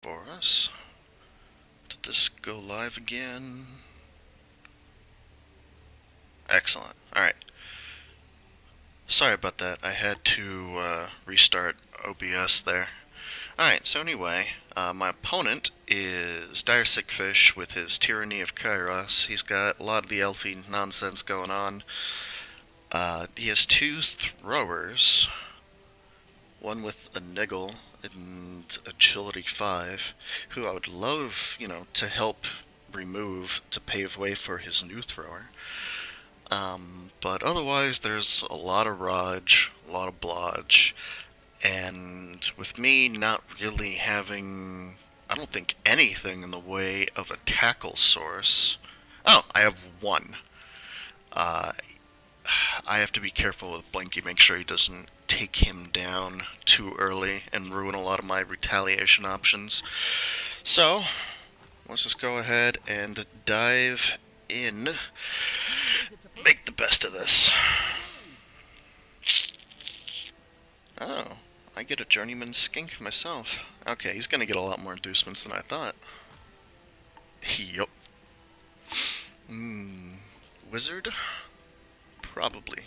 for us. Did this go live again? Excellent. Alright. Sorry about that. I had to restart OBS there. Alright, so anyway, my opponent is Diresickfish with his Tyranny of Kairos. He's got a lot of the elfie nonsense going on. He has two throwers. One with a niggle and agility 5, who I would love, to help remove to pave way for his new thrower. But otherwise, there's a lot of Raj, a lot of Blodge, and with me not really having, I don't think, anything in the way of a tackle source. Oh, I have one. Uh, I have to be careful with Blinky, make sure he doesn't take him down too early and ruin a lot of my retaliation options. So, let's just go ahead and dive in. Make the best of this. Oh, I get a journeyman skink myself. Okay, he's gonna get a lot more inducements than I thought. Yup. Wizard? Probably.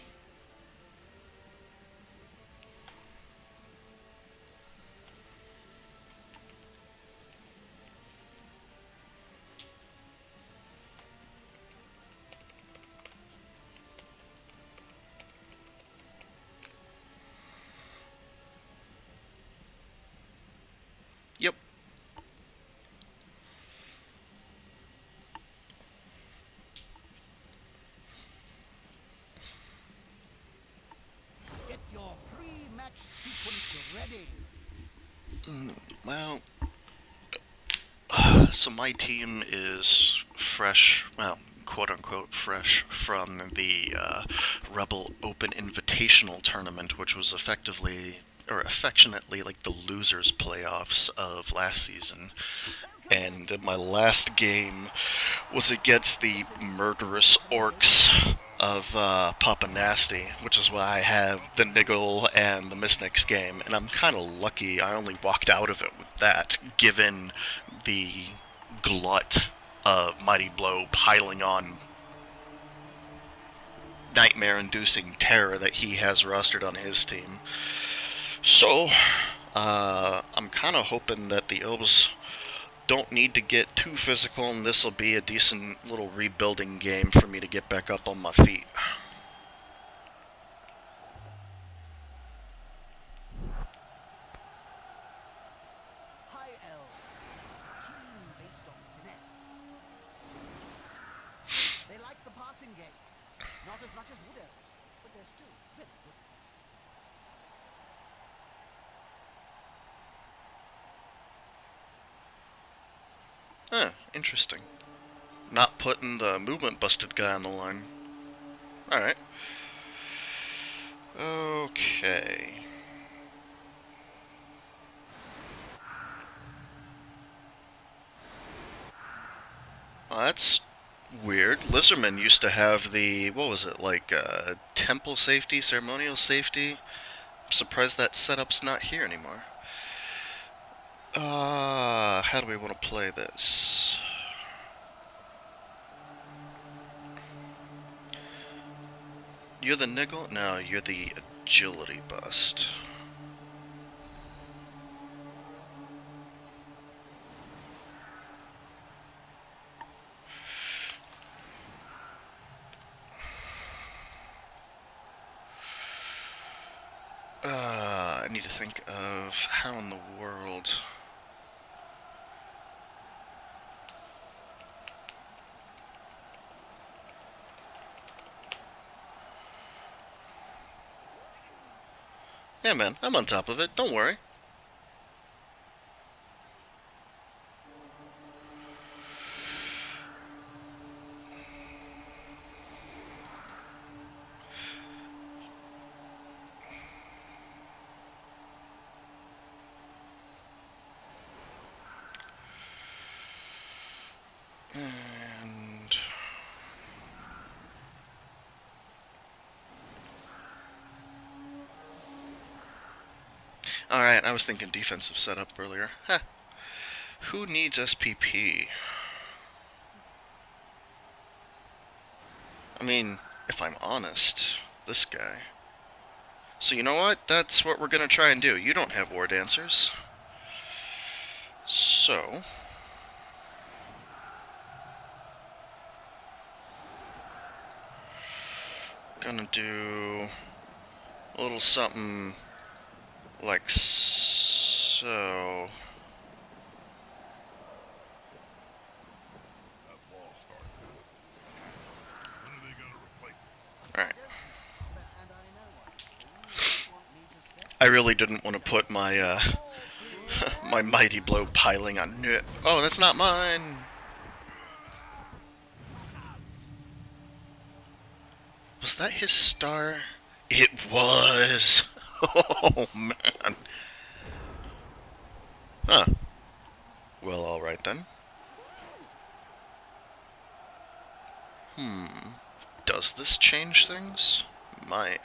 Yep. Get your pre-match sequence ready. Well, so my team is fresh, well, quote-unquote fresh, from the ReBBL Open Invitational Tournament, which was effectively, or affectionately, like the losers playoffs of last season. And my last game was against the murderous orcs of Papa Nasty, which is why I have the Niggle and the Miss Next game, and I'm kind of lucky I only walked out of it with that, given the glut of Mighty Blow piling on nightmare-inducing terror that he has rostered on his team. So, I'm kind of hoping that the elves don't need to get too physical, and this will be a decent little rebuilding game for me to get back up on my feet. High elves, team based on finesse. They like the passing game, not as much as wood elves, but they're still very good. Huh, interesting. Not putting the movement busted guy on the line. Alright. Okay. Well, that's weird. Lizardman used to have the, what was it, like, temple safety, ceremonial safety? I'm surprised that setup's not here anymore. How do we want to play this? You're the niggle? No, you're the agility bust. I need to think of how in the world. Yeah, man, I'm on top of it. Don't worry. And alright, I was thinking defensive setup earlier. Huh. Who needs SPP? I mean, if I'm honest, this guy. So you know what? That's what we're gonna try and do. You don't have war dancers. So... gonna do a little something like so. Alright. I really didn't want to put my, my mighty blow piling on it. Oh, that's not mine! Was that his star? It was! Oh, man. Huh. Well, alright then. Does this change things? Might.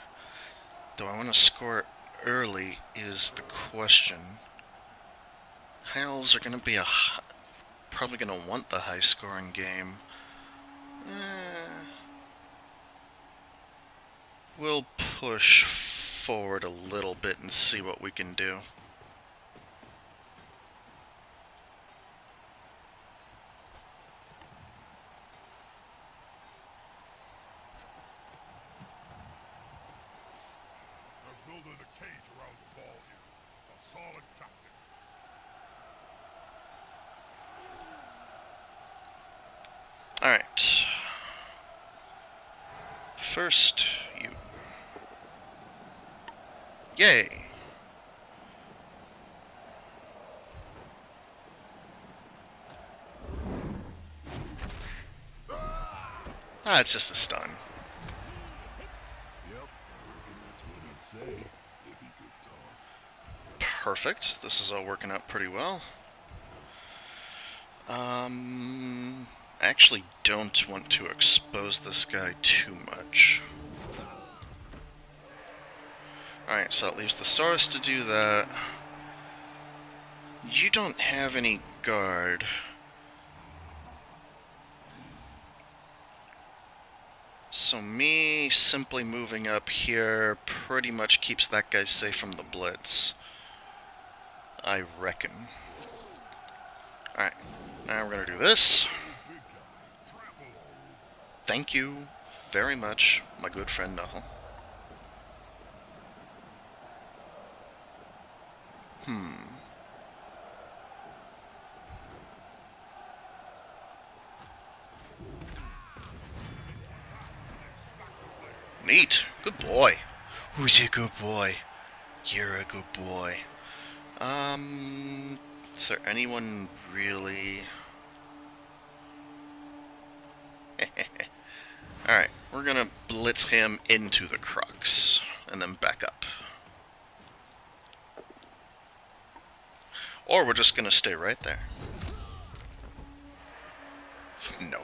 Though I want to score early is the question. High elves are going to be probably going to want the high-scoring game. We'll push forward a little bit and see what we can do. They're building a cage around the ball here. It's a solid tactic. Alright. First, you. Yay! Ah, it's just a stun. Yep, that's what he'd say if he could talk. Perfect. This is all working out pretty well. I actually don't want to expose this guy too much. Alright, so that leaves the Saurus to do that. You don't have any guard. So me simply moving up here pretty much keeps that guy safe from the blitz. I reckon. Alright, now we're gonna do this. Thank you very much, my good friend Null. Neat. Good boy. Who's a good boy? You're a good boy. Is there anyone really... Alright, we're gonna blitz him into the crux, and then back up. Or we're just gonna stay right there. No.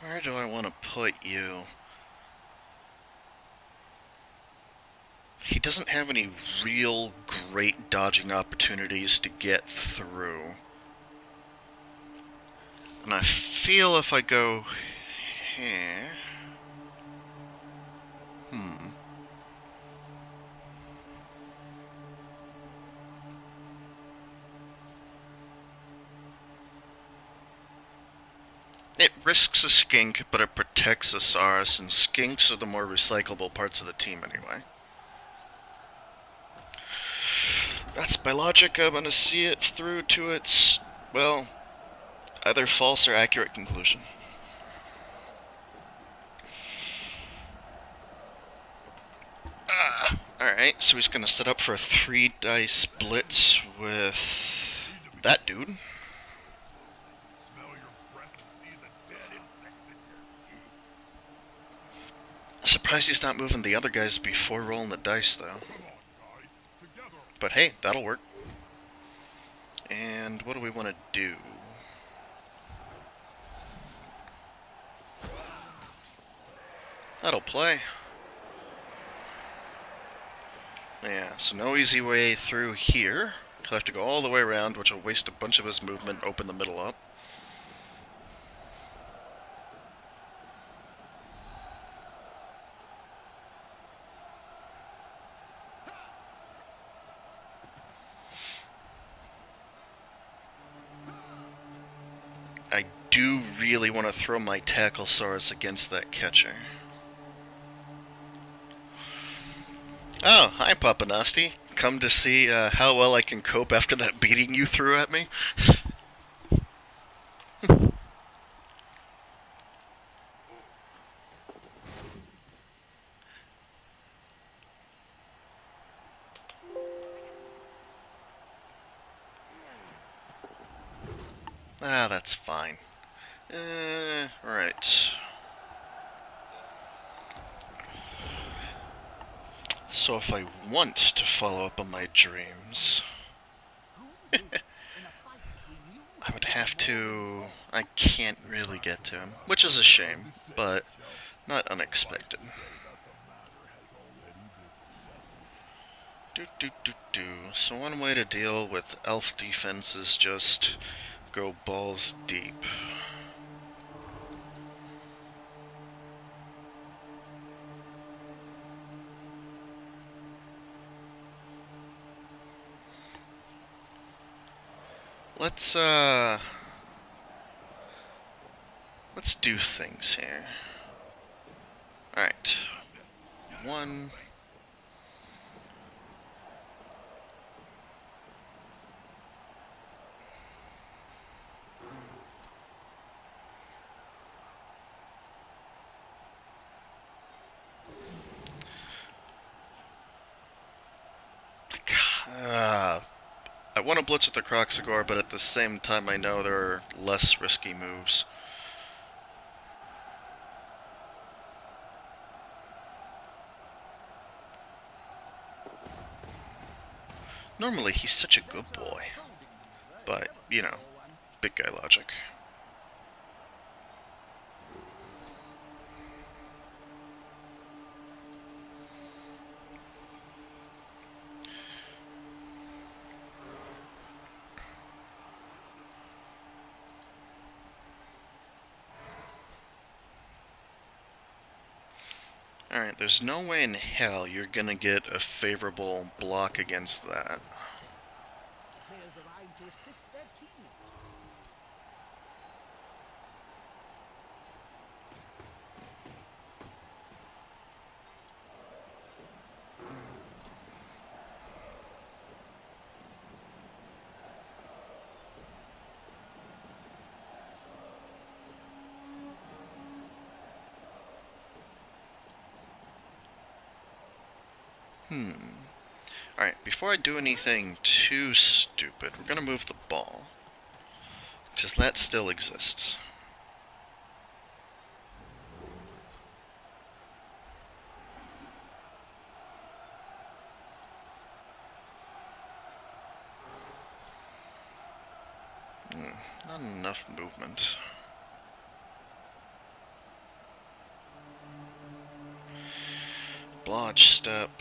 Where do I want to put you? He doesn't have any real great dodging opportunities to get through. And I feel if I go here... It risks a skink, but it protects a Saurus, and skinks are the more recyclable parts of the team anyway. That's by logic. I'm gonna see it through to its, well, either false or accurate conclusion. Alright, so he's gonna set up for a 3-dice blitz with that dude. Smell your breath and see the dead insects in your teeth. Surprised he's not moving the other guys before rolling the dice, though. Come on, guys. Together. But hey, that'll work. And what do we want to do? That'll play. Yeah, so no easy way through here. He'll have to go all the way around, which will waste a bunch of his movement, open the middle up. I do really want to throw my Tacklesaurus against that catcher. Oh, hi, Papa Nasty. Come to see how well I can cope after that beating you threw at me? Ah, that's fine. Right. So if I want to follow up on my dreams, Who knew? In a fight between you I would have to... I can't really get to him, which is a shame, but not unexpected. So one way to deal with elf defense is just go balls deep. Let's do things here. Alright. One. I want to blitz with the Croxagore, but at the same time I know there are less risky moves. Normally he's such a good boy, but, you know, big guy logic. Alright, there's no way in hell you're gonna get a favorable block against that. players arrive to assist their teammates. Alright, before I do anything too stupid, we're gonna move the ball. Because that still exists. Not enough movement. Blodge step.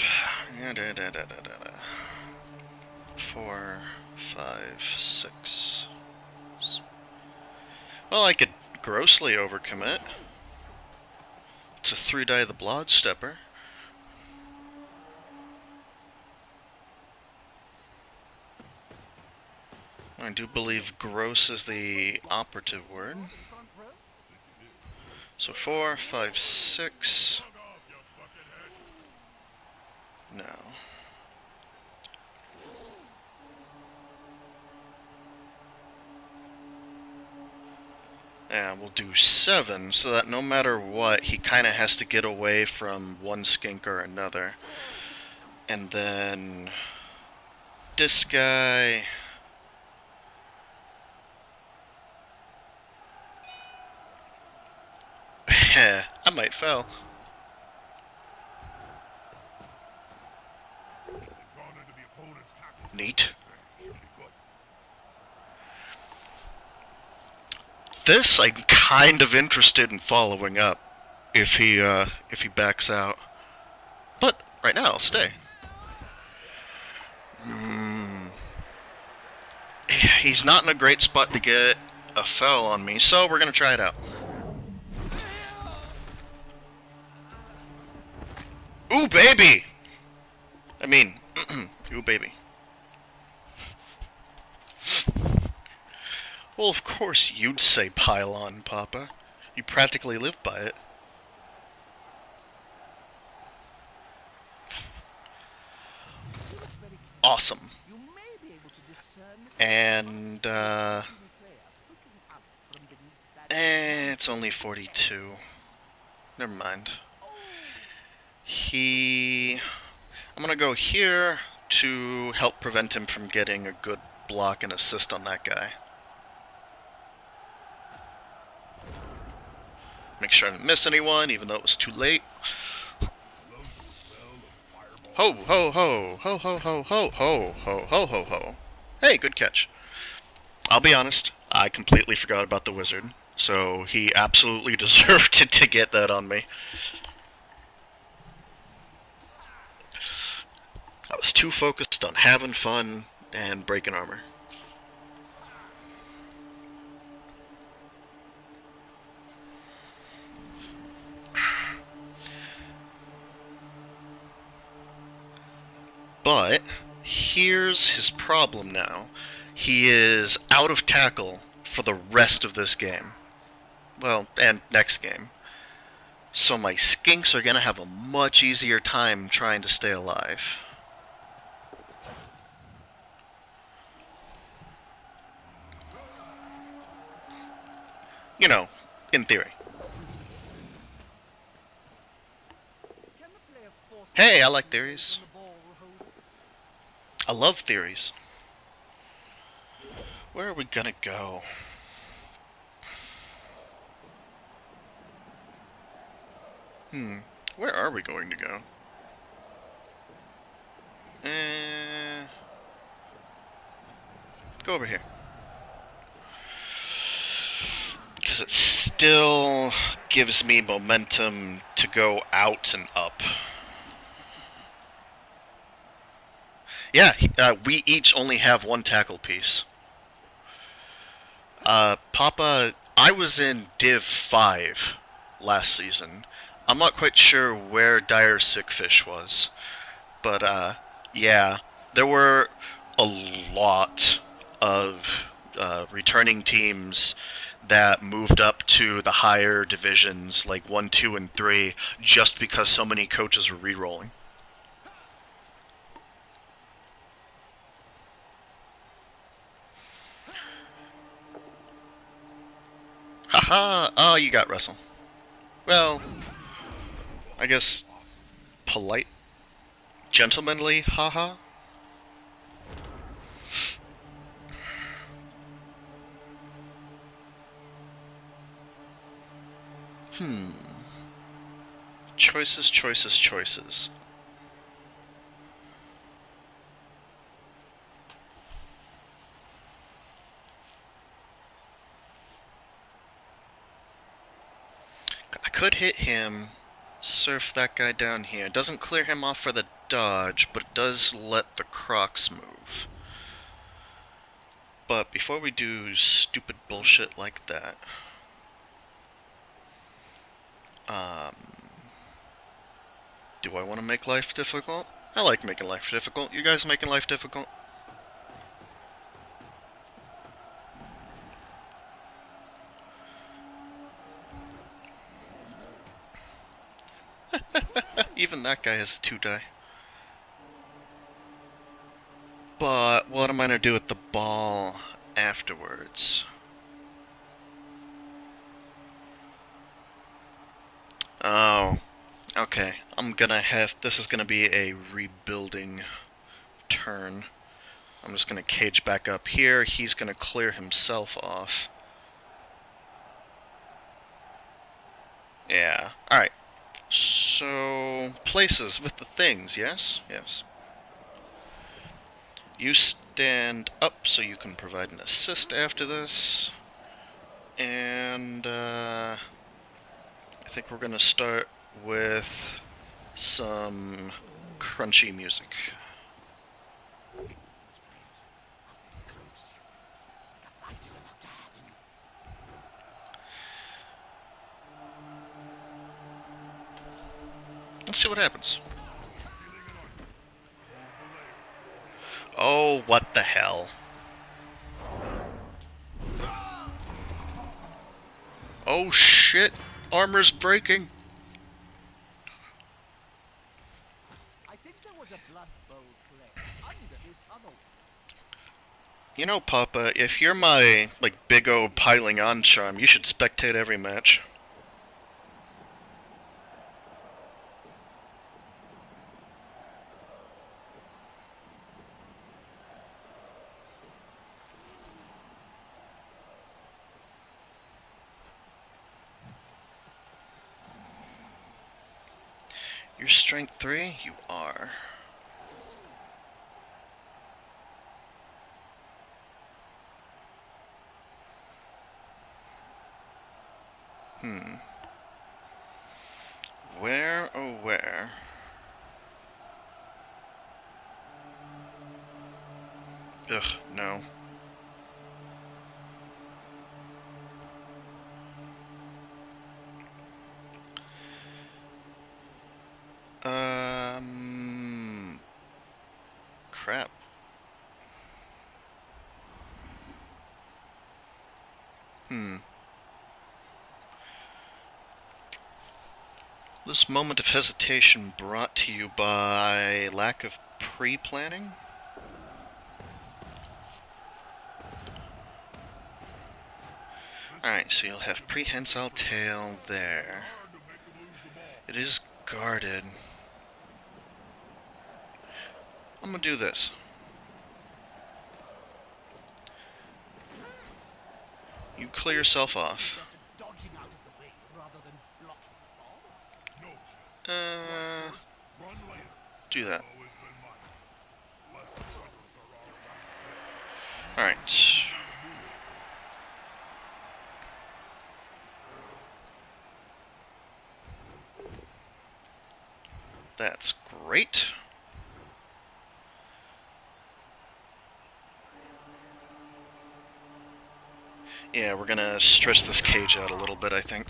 4, 5, 6. Well, I could grossly overcommit to 3-die the Blodge stepper. I do believe gross is the operative word. Front row? So 4, 5, 6. No. And we'll do 7, so that no matter what, he kind of has to get away from one skink or another. And then this guy. I might fail. Gone into the opponent's tackle. Neat. Should be good. This I'm kind of interested in following up if he backs out. But right now I'll stay. He's not in a great spot to get a foul on me, so we're gonna try it out. Ooh, baby! I mean, ooh, baby. Well, of course you'd say pile on, Papa. You practically live by it. Awesome. You may be able to discern And, player looking up from beneath that. it's only 42. Never mind. I'm gonna go here to help prevent him from getting a good block and assist on that guy. Make sure I didn't miss anyone, even though it was too late. Ho, ho, ho, ho, ho, ho, ho, ho, ho, ho, ho, ho. Hey, good catch. I'll be honest, I completely forgot about the wizard, so he absolutely deserved to get that on me. I was too focused on having fun and breaking armor. But here's his problem now. He is out of tackle for the rest of this game. Well, and next game. So my skinks are gonna have a much easier time trying to stay alive. You know, in theory. Can the player force Hey, I like theories. the ball hold? I love theories. Where are we gonna go? Where are we going to go? Go over here. Because it still gives me momentum to go out and up. Yeah, we each only have one tackle piece. Papa, I was in Div 5 last season. I'm not quite sure where Diresickfish was. But, yeah, there were a lot of returning teams that moved up to the higher divisions, like 1, 2, and 3, just because so many coaches were re-rolling. Haha! Oh, you got Russell. Well, I guess polite, gentlemanly, haha. Choices, choices, choices. I could hit him, surf that guy down here. It doesn't clear him off for the dodge, but it does let the Crocs move. But before we do stupid bullshit like that, do I want to make life difficult? I like making life difficult. You guys making life difficult? Even that guy has 2 die. But what am I gonna do with the ball afterwards? Oh, okay. Okay, this is gonna be a rebuilding turn. I'm just gonna cage back up here. He's gonna clear himself off. Yeah, alright. So, places with the things, yes? Yes. You stand up so you can provide an assist after this. And, I think we're gonna start with some crunchy music. A fight is about to happen. Let's see what happens. Oh, what the hell. Oh shit! Armor's breaking! I think there was a Blood Bowl play under this other one. You know, Papa, if you're my, like, big O piling on charm, you should spectate every match. You're strength 3? You are. Where, oh where? Ugh, no. Crap. This moment of hesitation brought to you by lack of pre-planning? Alright, so you'll have prehensile tail there. Hard to make him lose the ball. It is guarded. I'm gonna do this. You clear yourself off. Better dodging out of the way rather than blocking the ball. No chance. Uh, Run later. do that. Always been mine. Less the brothers are all around. Alright. That's great. Yeah, we're gonna stretch this cage out a little bit, I think.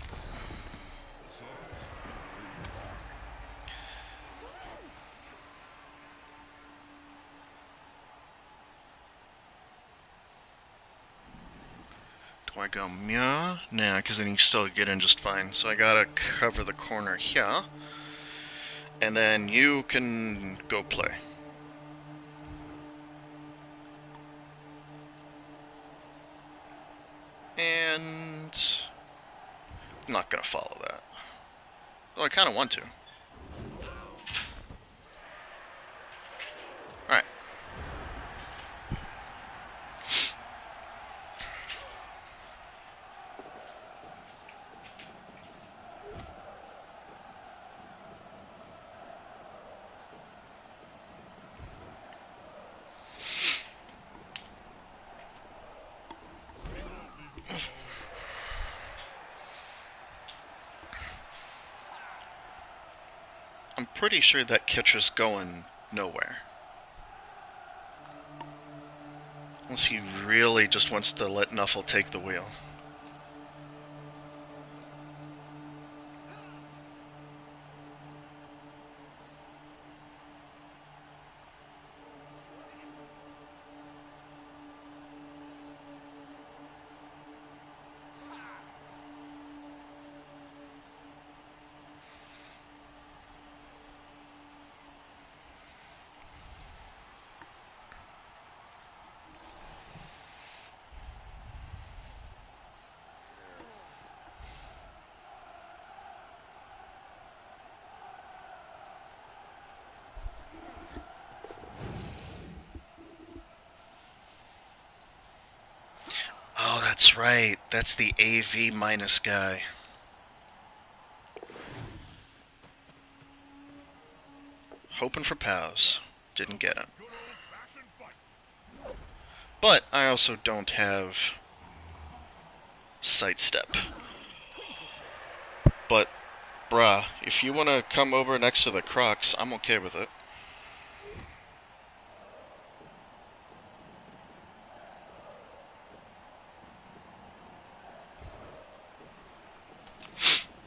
Do I go meow? Nah, because then you still get in just fine. So I gotta cover the corner here. And then you can go play. And I'm not gonna follow that. Well, I kinda want to. Alright. I'm pretty sure that catcher's going nowhere. Unless he really just wants to let Nuffle take the wheel. right. That's the AV minus guy. Hoping for POWs. Didn't get him. Good old-fashioned fight. But I also don't have sidestep. But, bruh, if you want to come over next to the Crocs, I'm okay with it.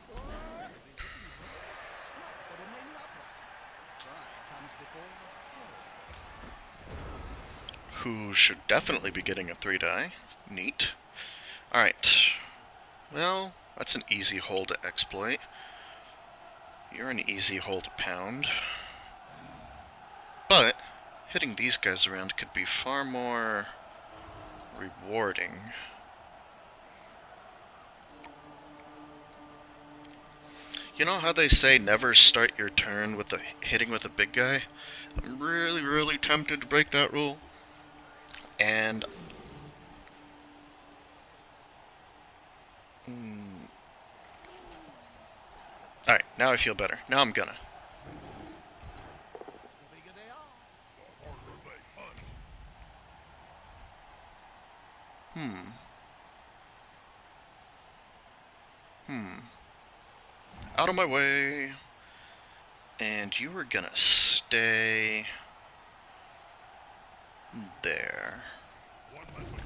But remaining upright. Pride comes before fall. Who should definitely be getting a 3-die. Neat. Alright. Well, that's an easy hole to exploit. You're an easy hole to pound. But, hitting these guys around could be far more rewarding. You know how they say never start your turn with hitting with a big guy? I'm really, really tempted to break that rule. And alright, now I feel better. Now I'm gonna. The bigger they are. The harder they hunt. Out of my way. And you are gonna stay there. One less annoyance.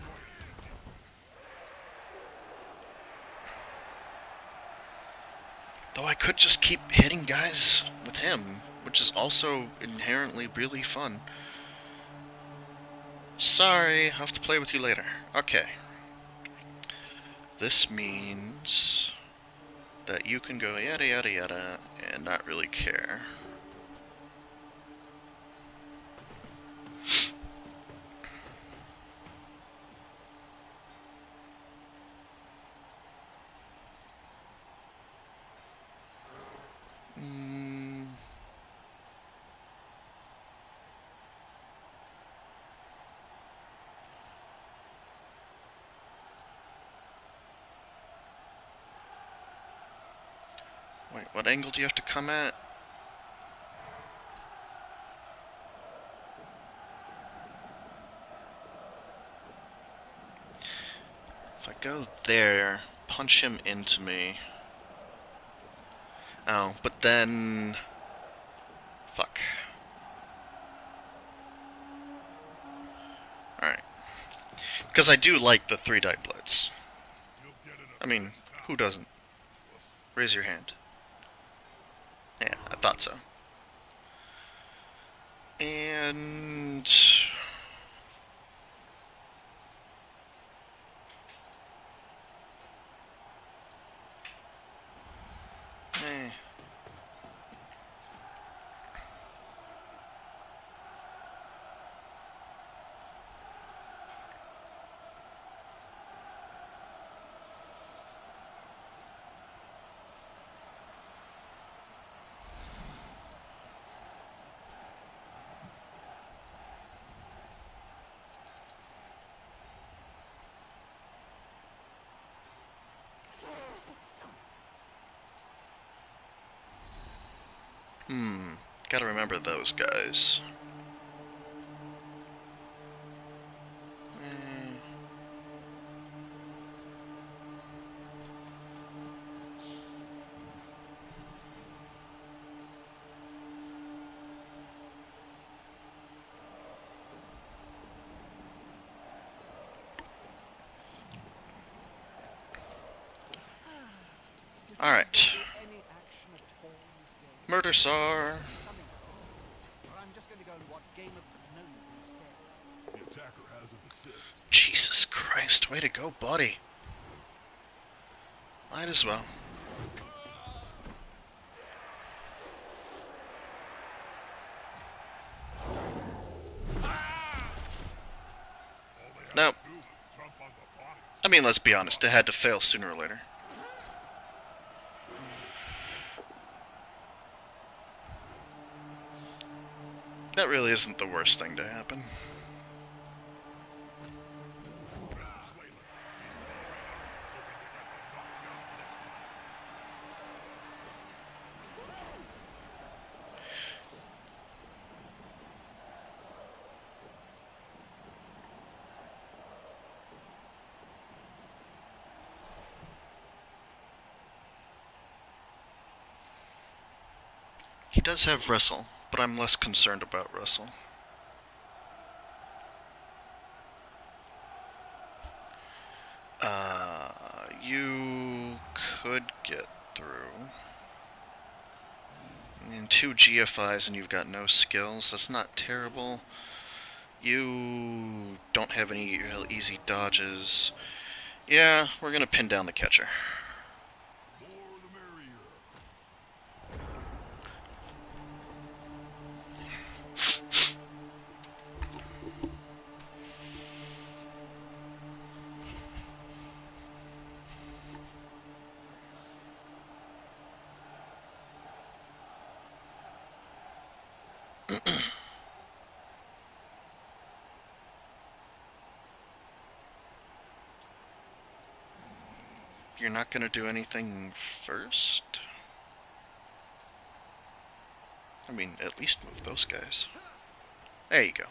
Though I could just keep hitting guys with him, which is also inherently really fun. Sorry, I'll have to play with you later. Okay. This means that you can go yada yada yada and not really care. Wait, what angle do you have to come at? If I go there, punch him into me. Oh, but then... Fuck. Alright. Because I do like the 3-die blitz. You'll get an I mean, who doesn't? Raise your hand. Yeah, I thought so. And... Eh. Gotta remember those guys. Alright. Any action at all this game. Murder Sar. Something but I'm just going to go and watch Game of Thrones instead. The attacker has an assist. Jesus Christ, way to go, buddy. Might as well. No. Ooh, jump on the body. I mean, let's be honest, it had to fail sooner or later. That really isn't the worst thing to happen. Mr. Slater, he's He does have wrestle, but I'm less concerned about wrestle. You could get through. And 2 GFIs and you've got no skills. That's not terrible. You don't have any real easy dodges. Yeah, we're gonna pin down the catcher. More the merrier. You're not gonna do anything first? I mean, at least move those guys. There you go.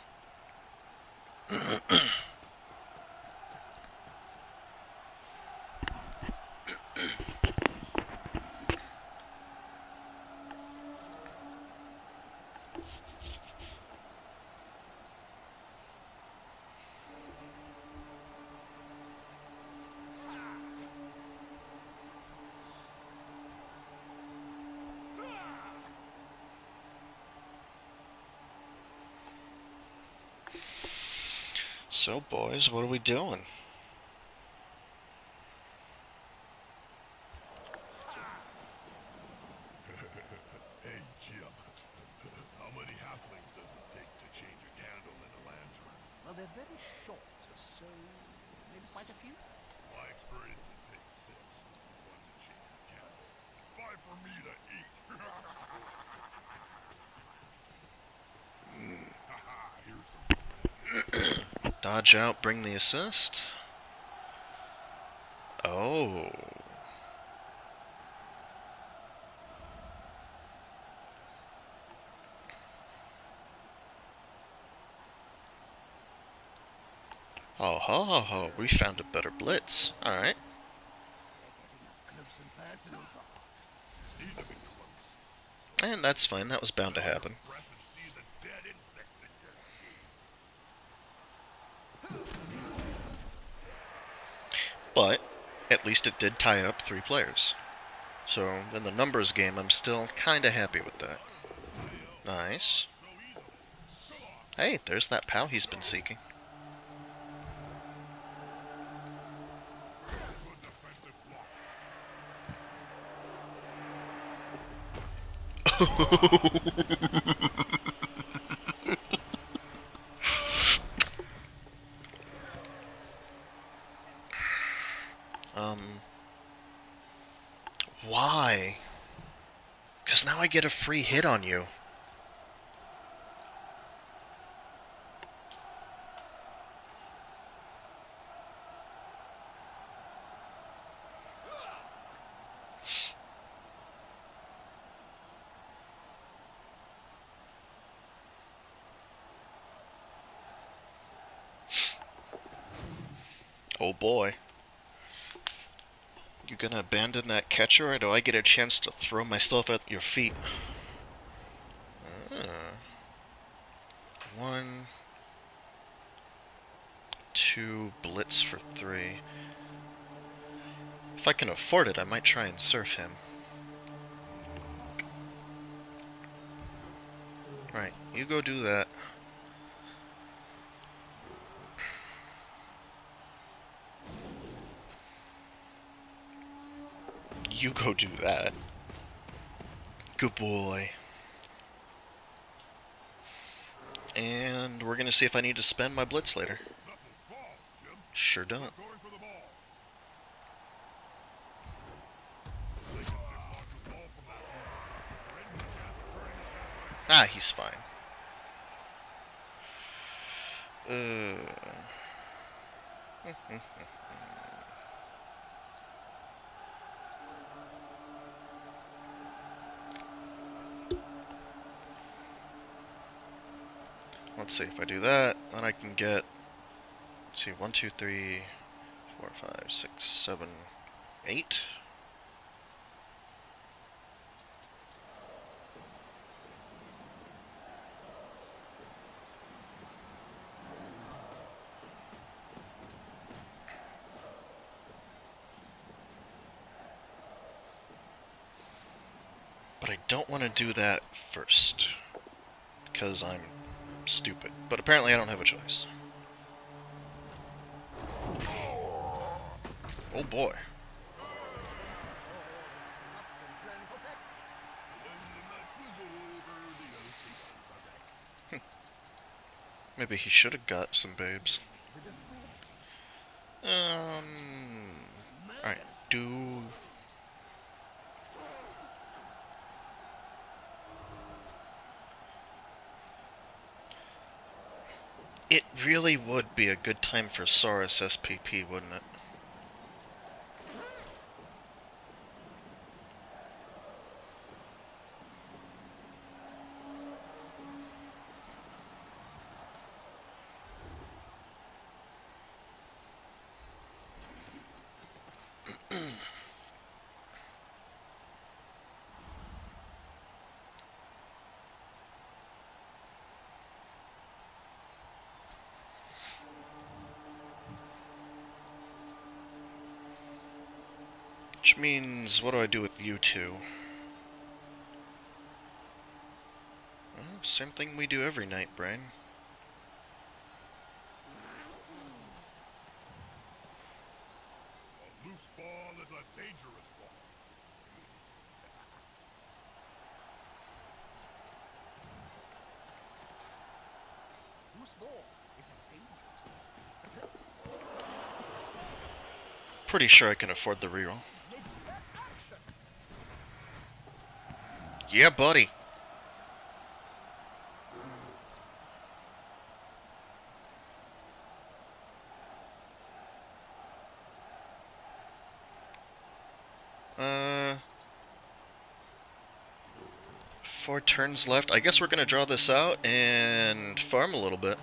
So, boys, what are we doing? Hey, Jim. How many halflings does it take to change a candle in a lantern? Well, they're very short, so maybe quite a few. My experience, it takes 6. One to change the candle. 5 for me to eat. Haha, here's some. Dodge out, bring the assist. Oh. Oh, ho, ho, ho. We found a better blitz. Alright. They're getting up close and personal, Bob. Need to be close. And that's fine. That was bound to happen. Breath and see the dead insects in your teeth. But, at least it did tie up 3 players. So, in the numbers game, I'm still kinda happy with that. Nice. So easily. Come on. Hey, there's that POW he's been seeking. Good defensive block. Why? 'Cause now I get a free hit on you. Oh boy. You gonna abandon that catcher, or do I get a chance to throw myself at your feet? 1, 2, blitz for 3. If I can afford it, I might try and surf him. Right, you go do that. You go do that. Good boy. And we're gonna see if I need to spend my blitz later. Nothing's false, Jim. Sure don't. Not going for the ball. They can just knock the ball from that easily. Or any chance of turning this match on its Ah, he's fine. Let's see, if I do that, then I can get, let's see, 1, 2, 3, 4, 5, 6, 7, 8. don't want to do that first, because I'm stupid. But apparently I don't have a choice. Oh boy. Maybe he should have got some babes. Alright, do... It really would be a good time for Saurus SPP, wouldn't it? Which means, what do I do with you two? Well, same thing we do every night, Brain. A loose ball is a dangerous ball. Loose ball is a dangerous ball. Pretty sure I can afford the reroll. Missed that action. Yeah, buddy. Four turns left. I guess we're gonna draw this out and farm a little bit.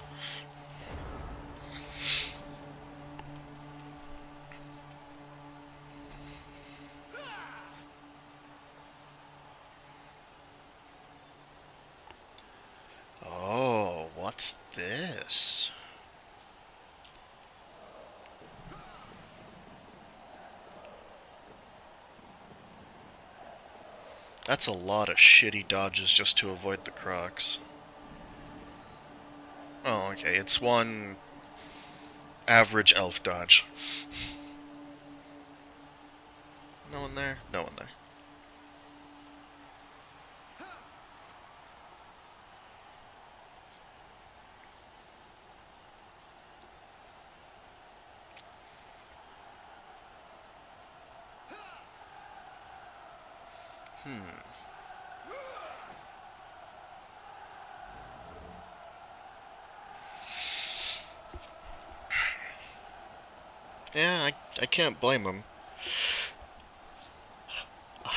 Oh, what's this? That's a lot of shitty dodges just to avoid the Crocs. Oh, okay, it's one average elf dodge. No one there? No one there. Yeah, I can't blame him.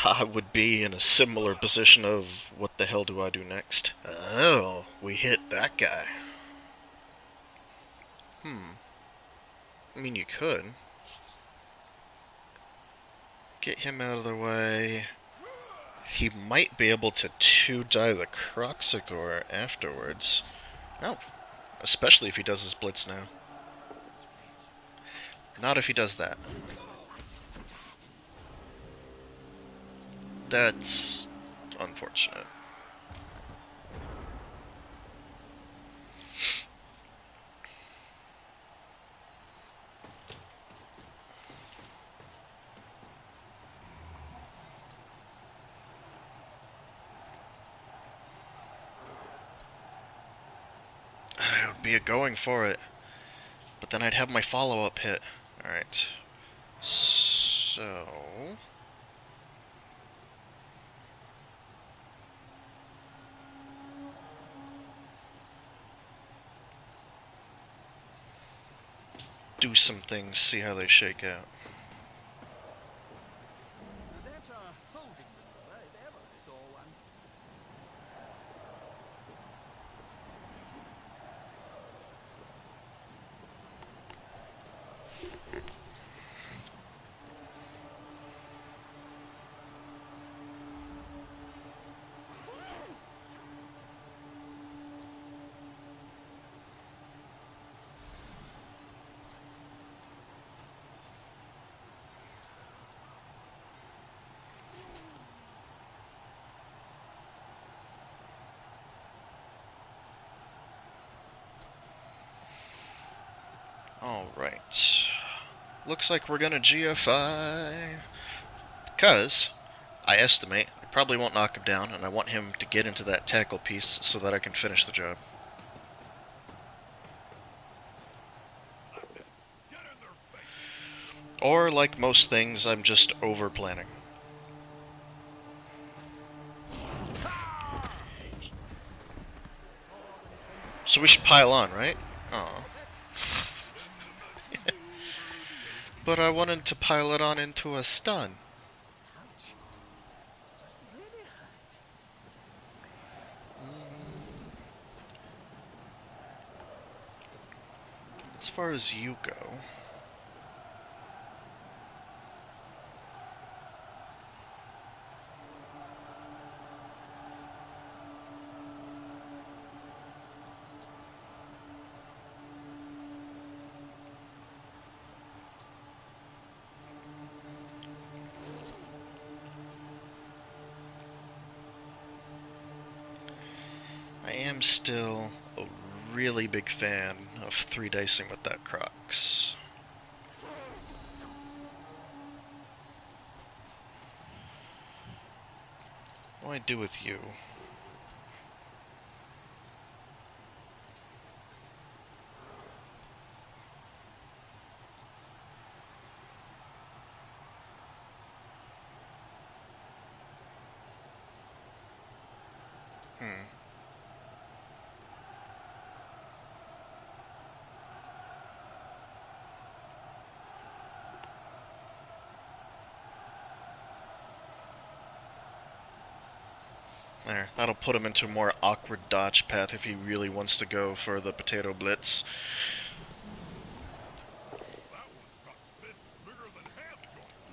I would be in a similar position of what the hell do I do next? Oh, we hit that guy. I mean, you could. Get him out of the way. He might be able to 2-die the Croxagore afterwards. Oh, especially if he does his blitz now. Not if he does that. That's unfortunate. I would be going for it. But then I'd have my follow-up hit. Alright. So... do some things, see how they shake out. That's a holding maneuver if ever I saw one. Alright. Looks like we're gonna GFI. Because I estimate I probably won't knock him down, and I want him to get into that tackle piece so that I can finish the job. Or, like most things, I'm just over-planning. So we should pile on, right? Aw. But I wanted to pile it on into a stun. Ouch. Must really hurt. As far as you go... I am still a really big fan of 3-dicing with that Crocs. What do I do with you? There, that'll put him into a more awkward dodge path if he really wants to go for the potato blitz.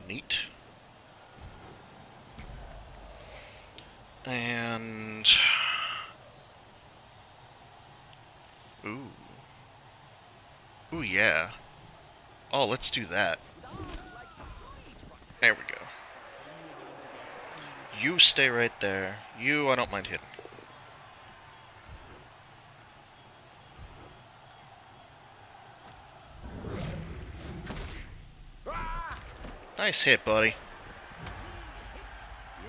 Neat. And... Ooh. Ooh, yeah. Oh, let's do that. There we go. You stay right there. You, I don't mind hitting. Nice hit, buddy. Yep, I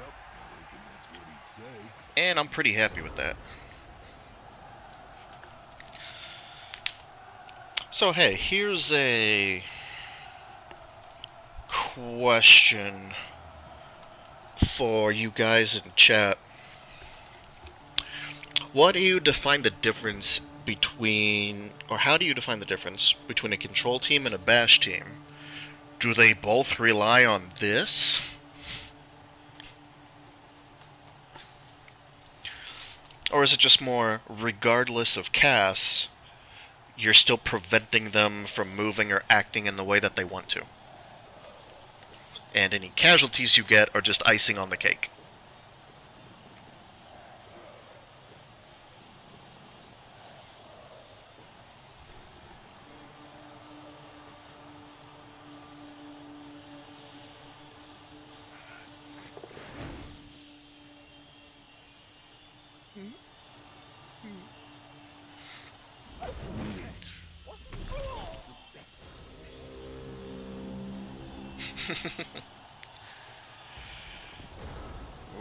reckon that's what he'd say. And I'm pretty happy with that. So hey, here's a question for you guys in chat. What do you define the difference between, or how do you define the difference between a control team and a bash team? Do they both rely on this? Or is it just more, regardless of CAS, you're still preventing them from moving or acting in the way that they want to? And any casualties you get are just icing on the cake.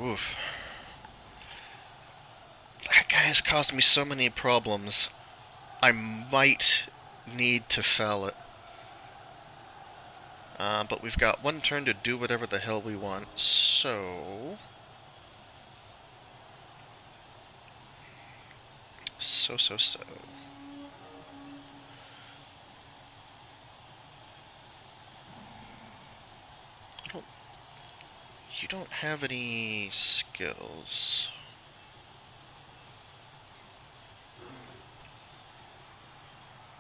Oof. That guy has caused me so many problems. I might need to foul it. But we've got one turn to do whatever the hell we want, so... So. You don't have any skills.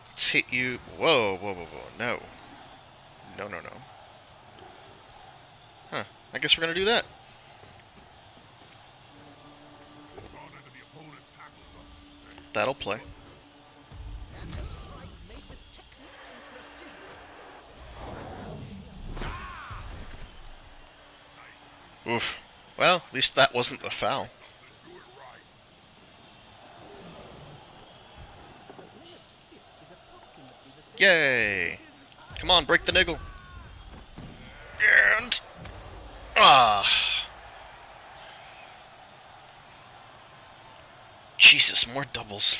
Let's hit you. Whoa. No. No. Huh. I guess we're gonna do that. Gone into the opponent's tackle zone. That'll play. And the strike made with technique and precision. Oof. Well, at least that wasn't the foul. Do it right. Where's fist is approximately the same Yay! Come on, break the niggle. And ah, Jesus, more doubles.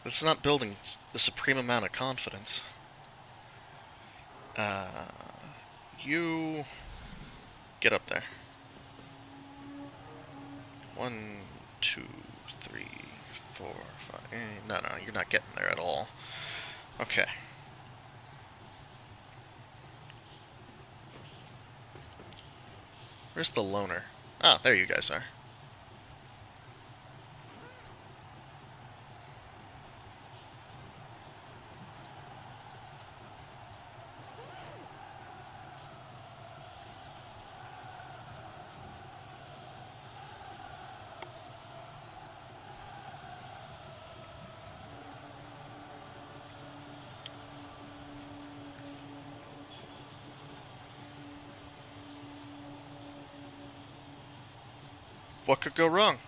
It's not building the supreme amount of confidence. You get up there. 1, 2, 3, 4, 5. No, you're not getting there at all. Okay. Where's the loner? Ah, there you guys are. What could go wrong?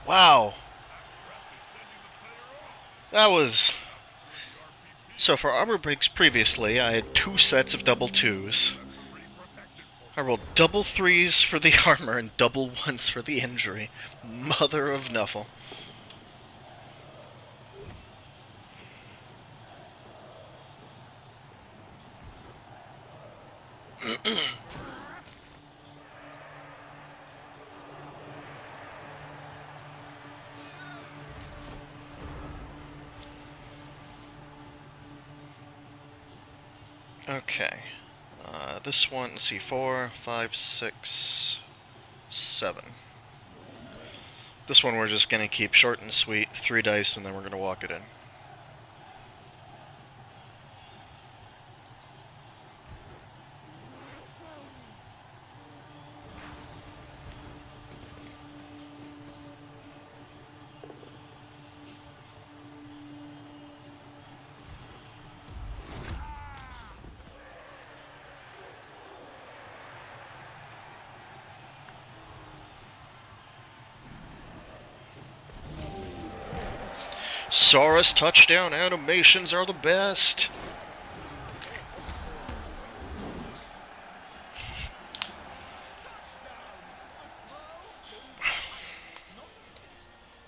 Wow. That was... So for armor breaks previously, I had 2 sets of double 2s. I rolled double 3s for the armor and double 1s for the injury. Mother of Nuffle. Okay. This one, let's see, 4, 5, 6, 7. This one we're just gonna keep short and sweet, 3 dice, and then we're gonna walk it in. Saurus touchdown animations are the best!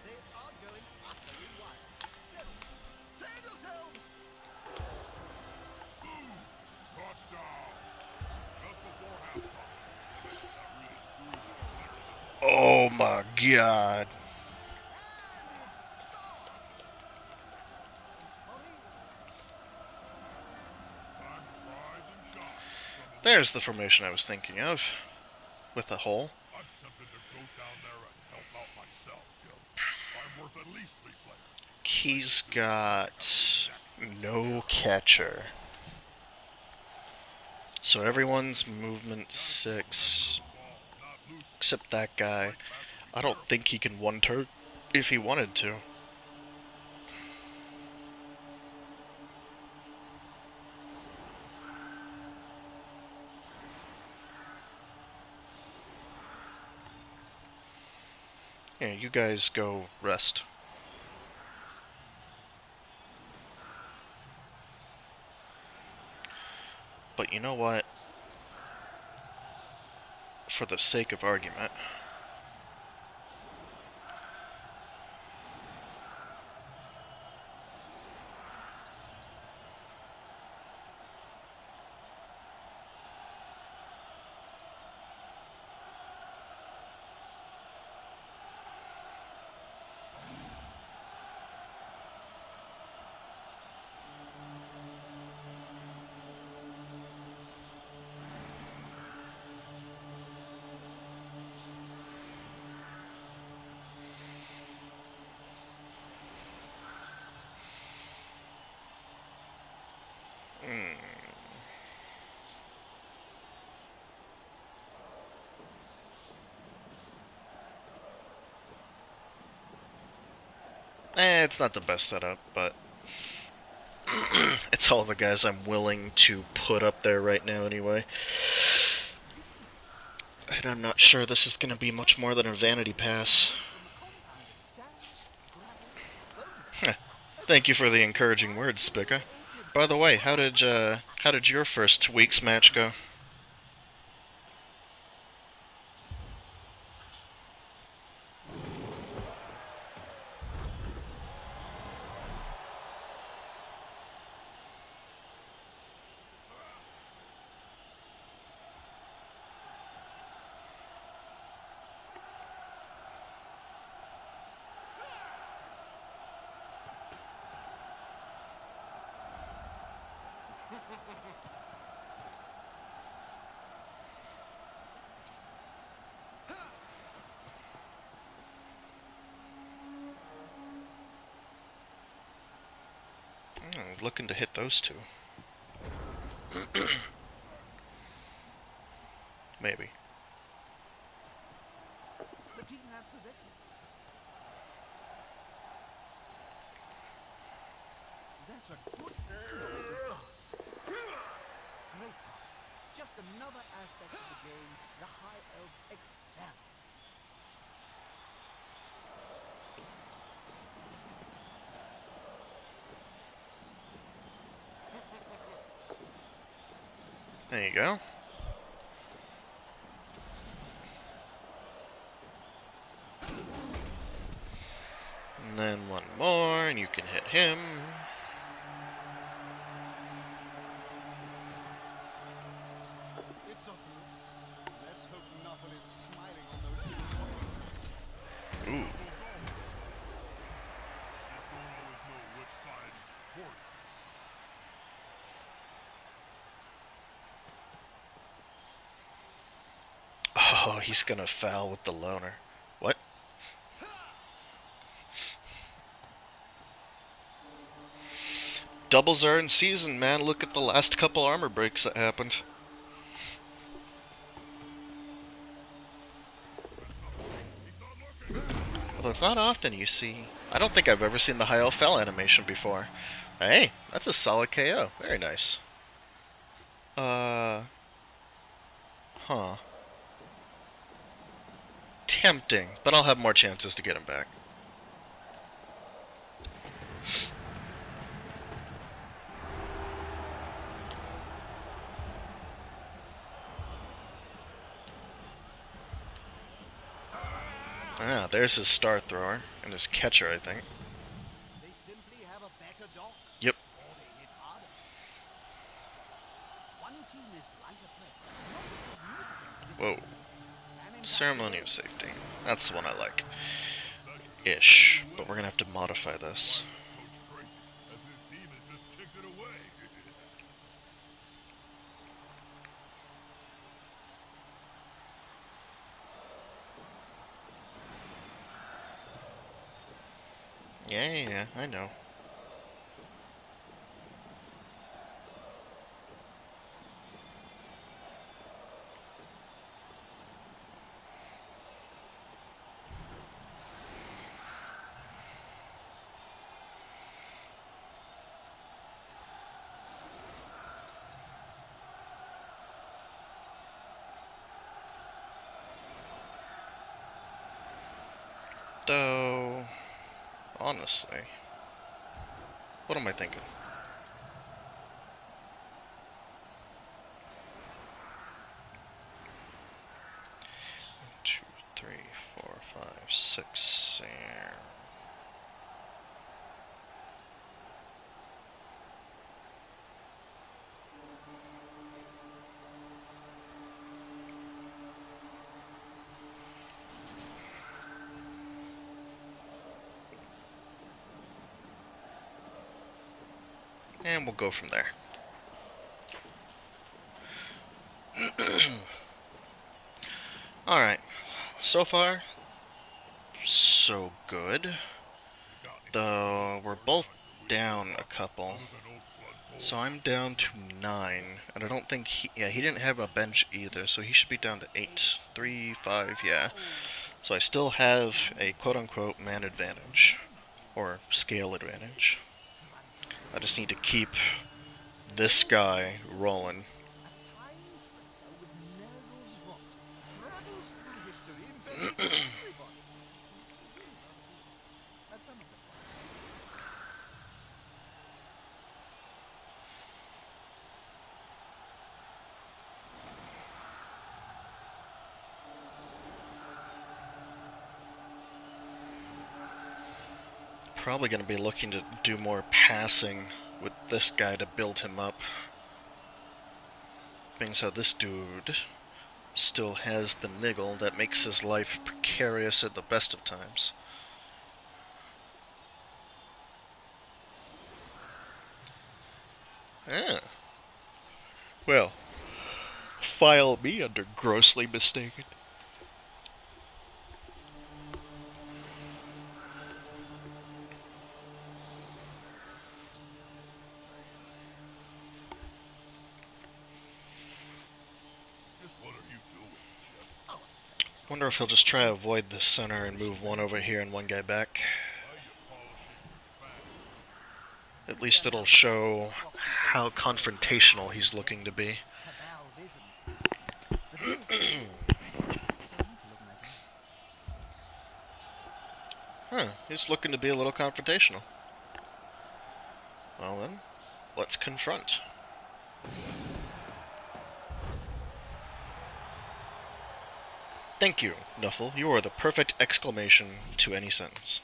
They are going utterly wild. Train yourselves! Touchdown! Just before halftime. Oh my god. Time to rise and shine. There's the formation I was thinking of. With a hole. I'm tempted to go down there and help out myself, Joe. I'm worth at least 3 players. He's got no catcher. So everyone's movement 6, except that guy. I don't think he can one-turn if he wanted to. Yeah, you guys go rest. But you know what? For the sake of argument, it's not the best setup, but it's all the guys I'm willing to put up there right now anyway. And I'm not sure this is going to be much more than a vanity pass. from a compound of sand, gravel, bones. Thank you for the encouraging words, Spica. By the way, how did your first week's match go? Looking to hit those two. Maybe. The team have possession. That's a good pass. Great pass. Just another aspect of the game the High Elves excel. There you go. And then one more, and you can hit him. It's up. Let's hope nothing is smiling on those two. Ooh. Just don't always know which side is supported. Oh, he's gonna foul with the loner. What? Doubles are in season, man. Look at the last couple armor breaks that happened. Although it's not often you see. I don't think I've ever seen the high elf fell animation before. Hey, that's a solid KO. Very nice. Huh. Tempting, but I'll have more chances to get him back. Ah, there's his star thrower and his catcher, I think. They simply have a better dog. Yep. Or they hit harder. One team is lighter play. Whoa. And in Ceremony of safety. That's the one I like. Ish. But we're gonna have to modify this. Coach crazy, as his team has just kicked it away. Yeah, I know. Though, honestly, what am I thinking? One, two, three, four, five, six. And we'll go from there. Alright. So far, so good. Though we're both down a couple. So I'm down to 9. And I don't think he didn't have a bench either, so he should be down to 8. 3, 5, yeah. So I still have a quote-unquote man advantage. Or scale advantage. I just need to keep this guy rolling. a tiny traitor with Nergal's rot. probably going to be looking to do more passing with this guy to build him up. Being so this dude still has the niggle that makes his life precarious at the best of times. Ah. Well, file me under grossly mistaken. Just what are you doing, Chip? Wonder if he'll just try to avoid the center and move one over here and one guy back. Are you polishing your facts? At least it'll show how confrontational he's looking to be. Cabal vision. The thing is, starting to look like that. Huh, he's looking to be a little confrontational. Well then, let's confront. Thank you, Nuffle. You are the perfect exclamation to any sentence.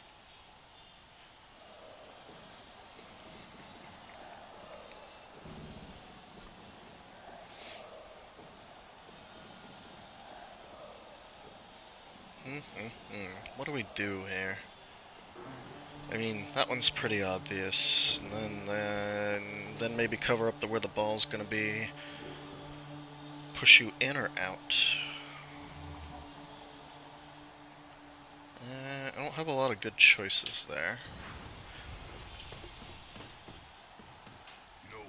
What do we do here? I mean, that one's pretty obvious. And then maybe cover up where the ball's gonna be. Push you in or out. I don't have a lot of good choices there. You know,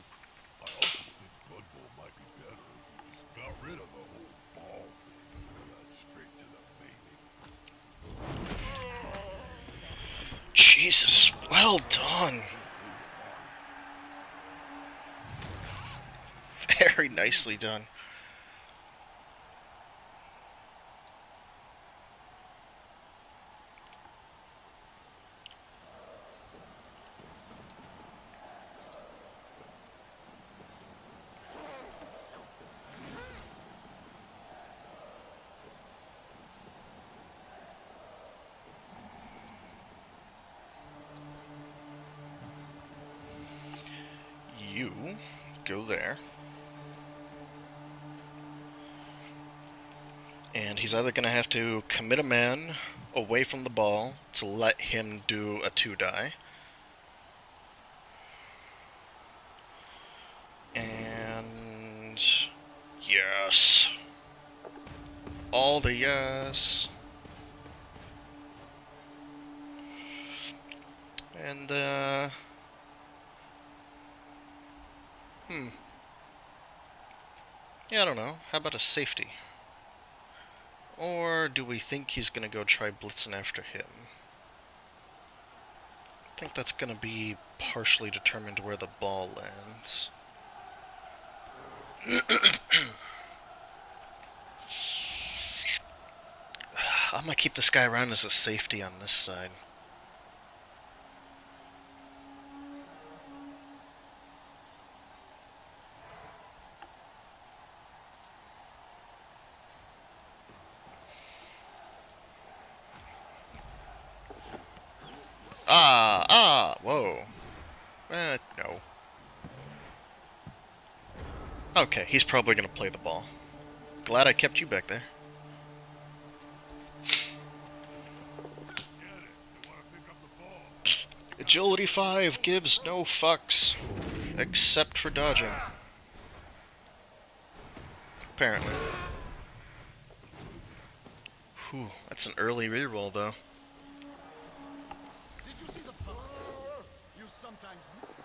I also think Blood Bowl might be better if we just got rid of the whole ball thing and got straight to the baiting. Jesus, well done. Very nicely done. You go there. And he's either going to have to commit a man away from the ball to let him do a 2-die. And yes. All the yes. And yeah, I don't know. How about a safety? Or do we think he's gonna go try blitzing after him? I think that's gonna be partially determined where the ball lands. I'm gonna keep this guy around as a safety on this side. Whoa. No. Okay, he's probably gonna play the ball. Glad I kept you back there. Agility 5 gives no fucks, except for dodging. Apparently. Whew, that's an early reroll though. Did you see the pass? You sometimes miss the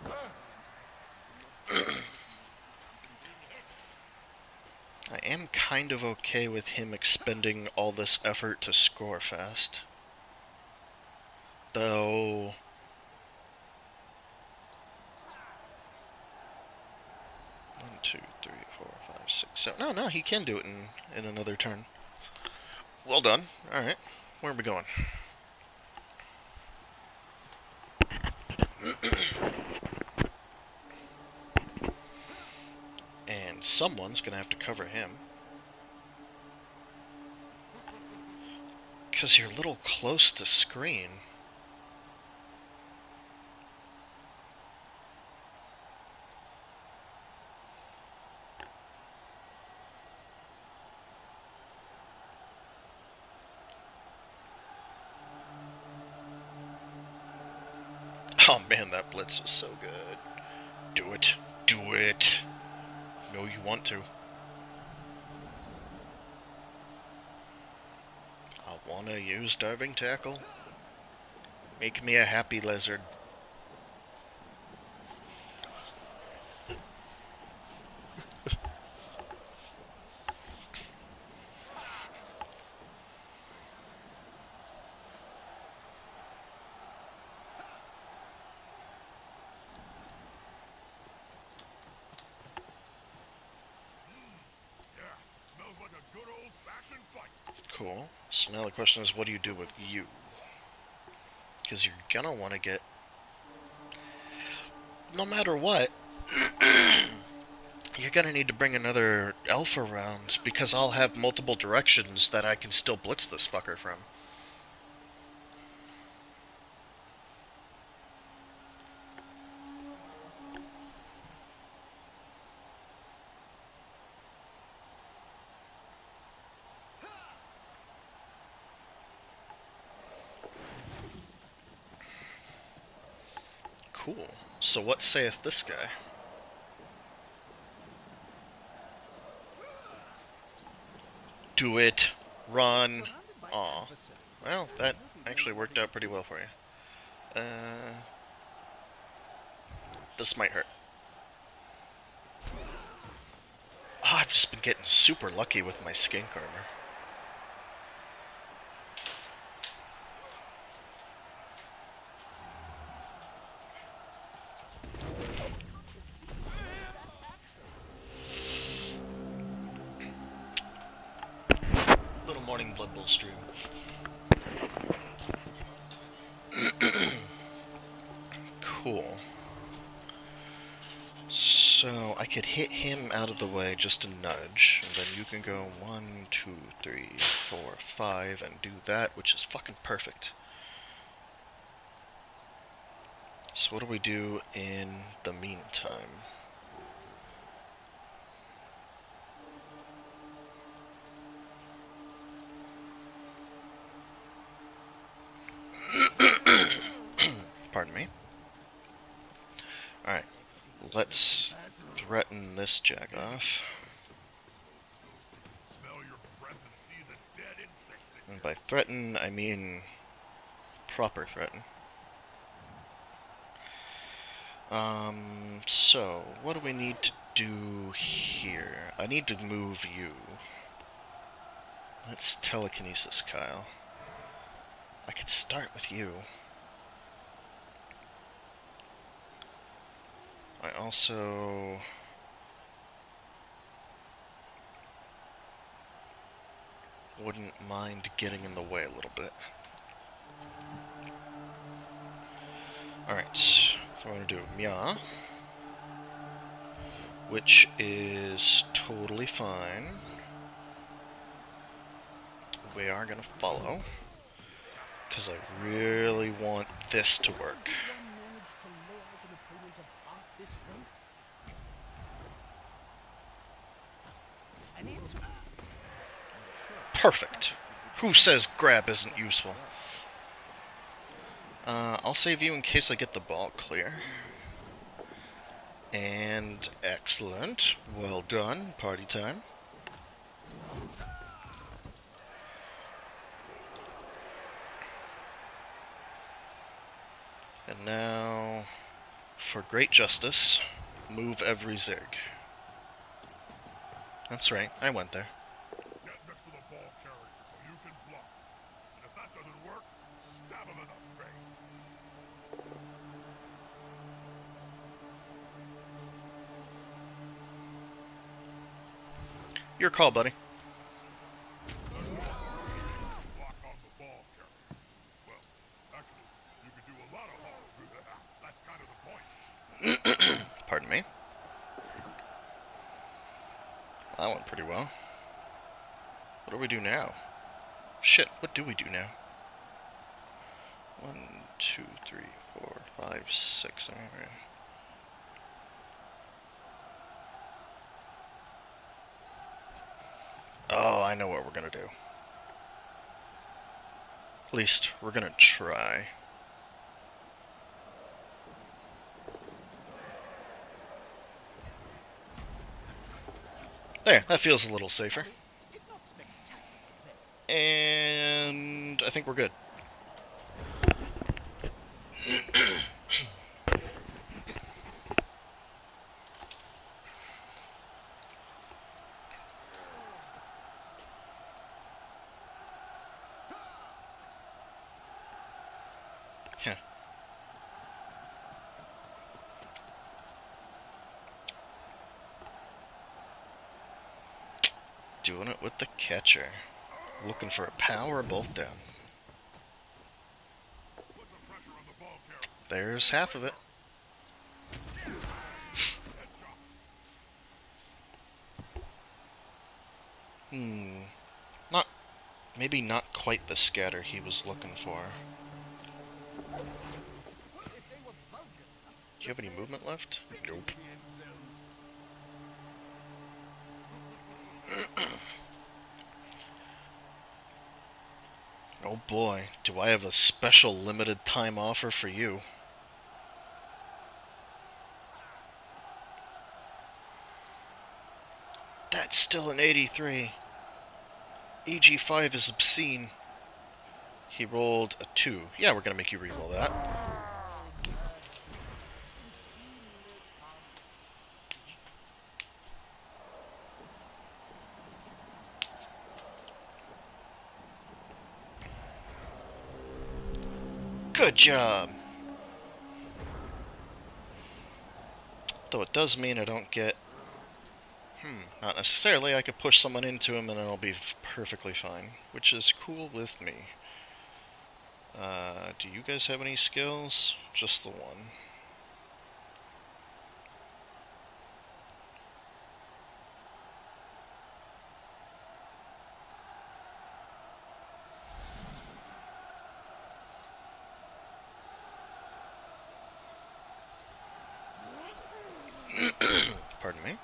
I am kind of okay with him expending all this effort to score fast. Though... One, two, three, four, five, six, seven. No, he can do it in another turn. Well done. Alright. Where are we going? And someone's gonna have to cover him. Because you're a little close to screen. Oh man, that blitz was so good. Do it. Do it. No, you want to. I wanna use diving tackle. Make me a happy lizard. Yeah, smells like a good old-fashioned fight. Cool. So now the question is, what do you do with you? Because you're gonna want to get... No matter what, you're gonna need to bring another elf around, because I'll have multiple directions that I can still blitz this fucker from. Cool. So what saith this guy? Do it. Run. Surrounded by Aw. adversaries, Well, that actually worked out pretty well for you. This might hurt. Oh, I've just been getting super lucky with my skink armor. Little morning Blood Bowl stream. Cool. So I could hit him out of the way just a nudge, and then you can go 1, 2, 3, 4, 5 and do that, which is fucking perfect. So what do we do in the meantime? Pardon me. Alright, let's threaten this jagoff. Smell your breath and see the dead insects in And by threaten, I mean proper threaten. So, what do we need to do here? I need to move you. Let's telekinesis, Kyle. I could start with you. I also... wouldn't mind getting in the way a little bit. Alright, so we're going to do Mia, which is totally fine. We are going to follow, because I really want this to work. one managed to lay out an opponent of half this strength. An inch. Perfect. Who says grab isn't useful? I'll save you in case I get the ball clear. And excellent. Well done. Party time. And now, for great justice, move every zig. That's right, I went there. Get next to the ball carrier so you can block. And if that doesn't work, stab him in the face. Your call, buddy. Block on the ball carrier. Well, actually, you can do a lot of harm. That's kind of the point. Pardon me. That went pretty well. What do we do now? Shit, what do we do now? 1, 2, 3, 4, 5, 6. Alright. Oh, I know what we're gonna do. At least, we're gonna try. There, that feels a little safer. Sorry, it's not spectacular play. And I think we're good. Yeah. Doing it with the catcher. Looking for a power both down. Put some pressure on the ball carrier. There's half of it. Not, maybe not quite the scatter he was looking for. If they were vulgar enough, Do you have any movement left? Nope. Oh boy, do I have a special limited time offer for you. That's still an 83. EG5 is obscene. He rolled a 2. Yeah, we're gonna make you re-roll that. Good job! Though it does mean I don't get... not necessarily. I could push someone into him and it'll be perfectly fine. Which is cool with me. Do you guys have any skills? Just the one. Pardon me.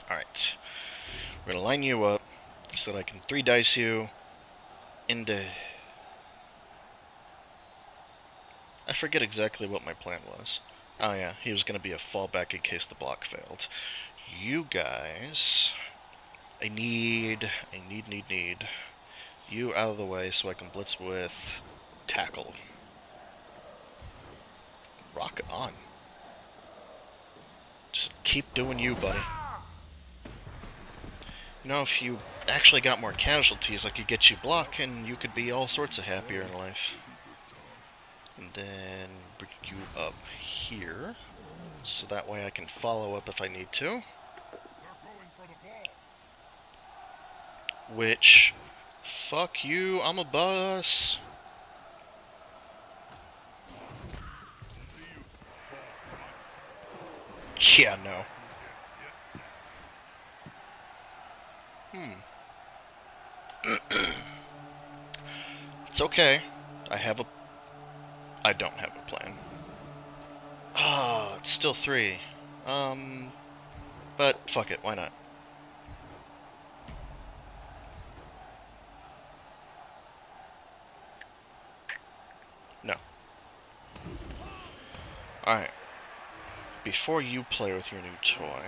Alright. We're gonna line you up so that I can 3 dice you into... I forget exactly what my plan was. Oh yeah, he was gonna be a fallback in case the block failed. You guys... I need you out of the way so I can blitz with tackle. Rock on. Just keep doing you, buddy. You know, if you actually got more casualties, I could get you block, and you could be all sorts of happier in life. And then bring you up here, so that way I can follow up if I need to. They're going for the ball. Which, fuck you, I'm a bus. Yeah, no. It's okay. I don't have a plan. Ah, it's still 3. But fuck it, why not? No. Alright. Before you play with your new toy...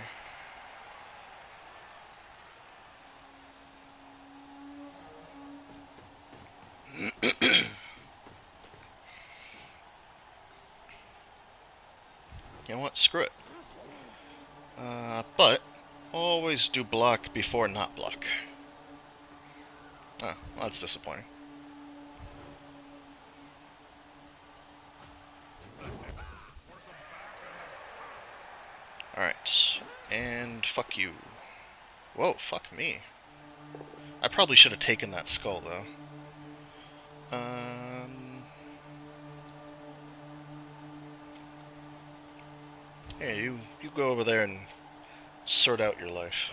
You know what? Screw it. But always do block before not block. Oh, well, that's disappointing. Alright. And fuck you. Whoa, fuck me. I probably should have taken that skull, though. Hey, you go over there and sort out your life.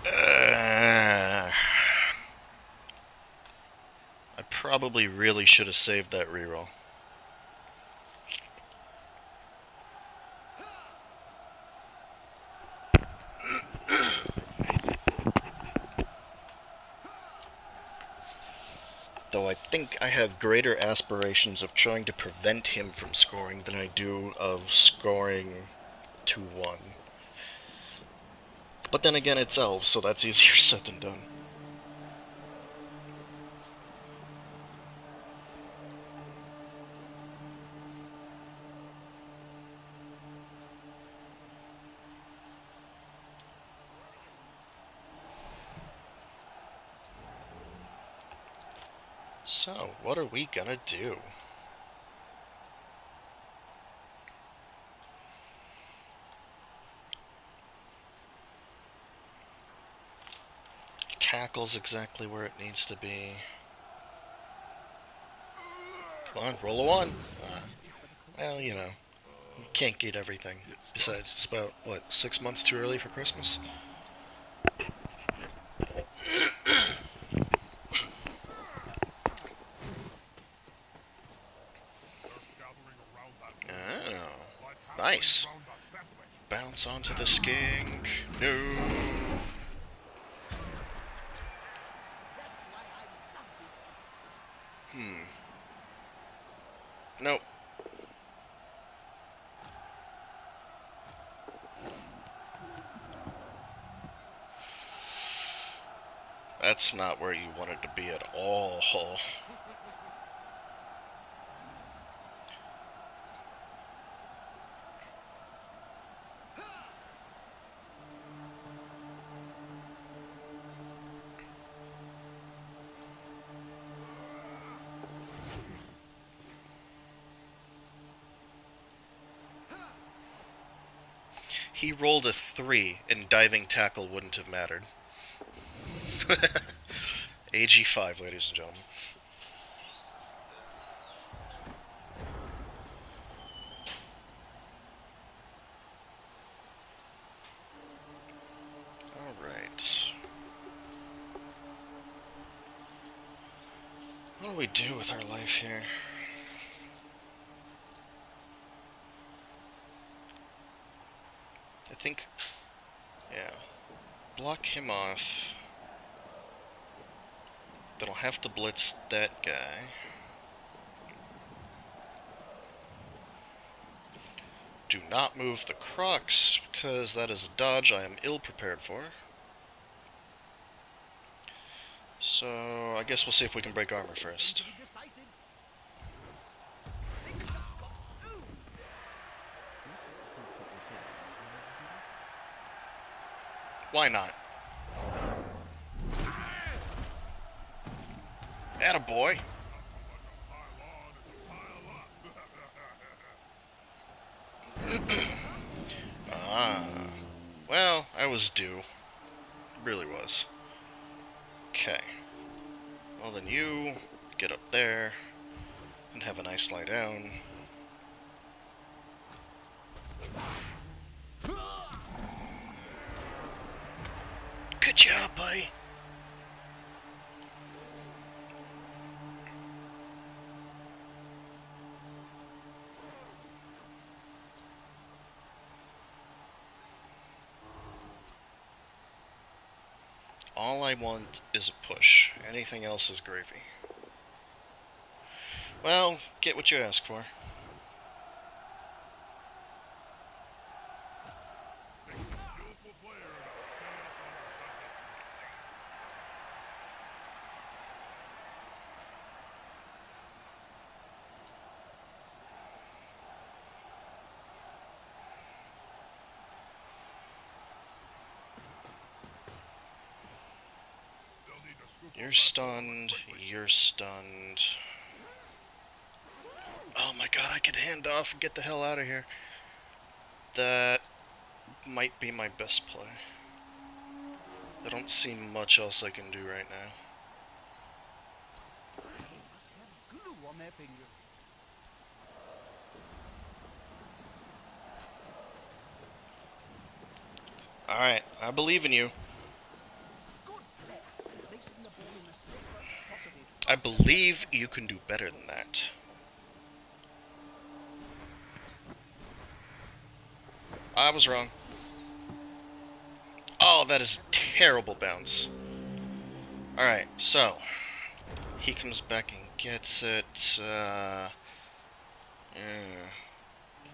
I probably really should have saved that reroll. Though so I think I have greater aspirations of trying to prevent him from scoring than I do of scoring 2-1. But then again, it's elves, so that's easier said than done. So, what are we gonna do? Tackle's exactly where it needs to be. Come on, roll a 1. Well, you know, you can't get everything. Besides, it's about, what, 6 months too early for Christmas? Oh, nice. Bounce onto the skink. No. That's why I love this game. Nope. That's not where you wanted to be at all. He rolled a 3, and diving tackle wouldn't have mattered. AG5, ladies and gentlemen. Alright. What do we do with our life here? I think... yeah. Block him off. Then I'll have to blitz that guy. Do not move the Crocs, because that is a dodge I am ill prepared for. So, I guess we'll see if we can break armor first. To be decisive. They just got ooh. That's what the kids are saying. Why not? Attaboy. Ah. Well, I was due. Really was. Okay. Well then you get up there and have a nice lie down. Good job, buddy. All I want is a push. Anything else is gravy. Well, get what you ask for. You're stunned. You're stunned. Oh my god, I could hand off and get the hell out of here. That might be my best play. I don't see much else I can do right now. They must have glue on their fingers. Alright, I believe in you. Good play. Placing the ball in a safer, possibly I believe you can do better than that. I was wrong. Oh, that is a terrible bounce. Alright, so He comes back and gets it.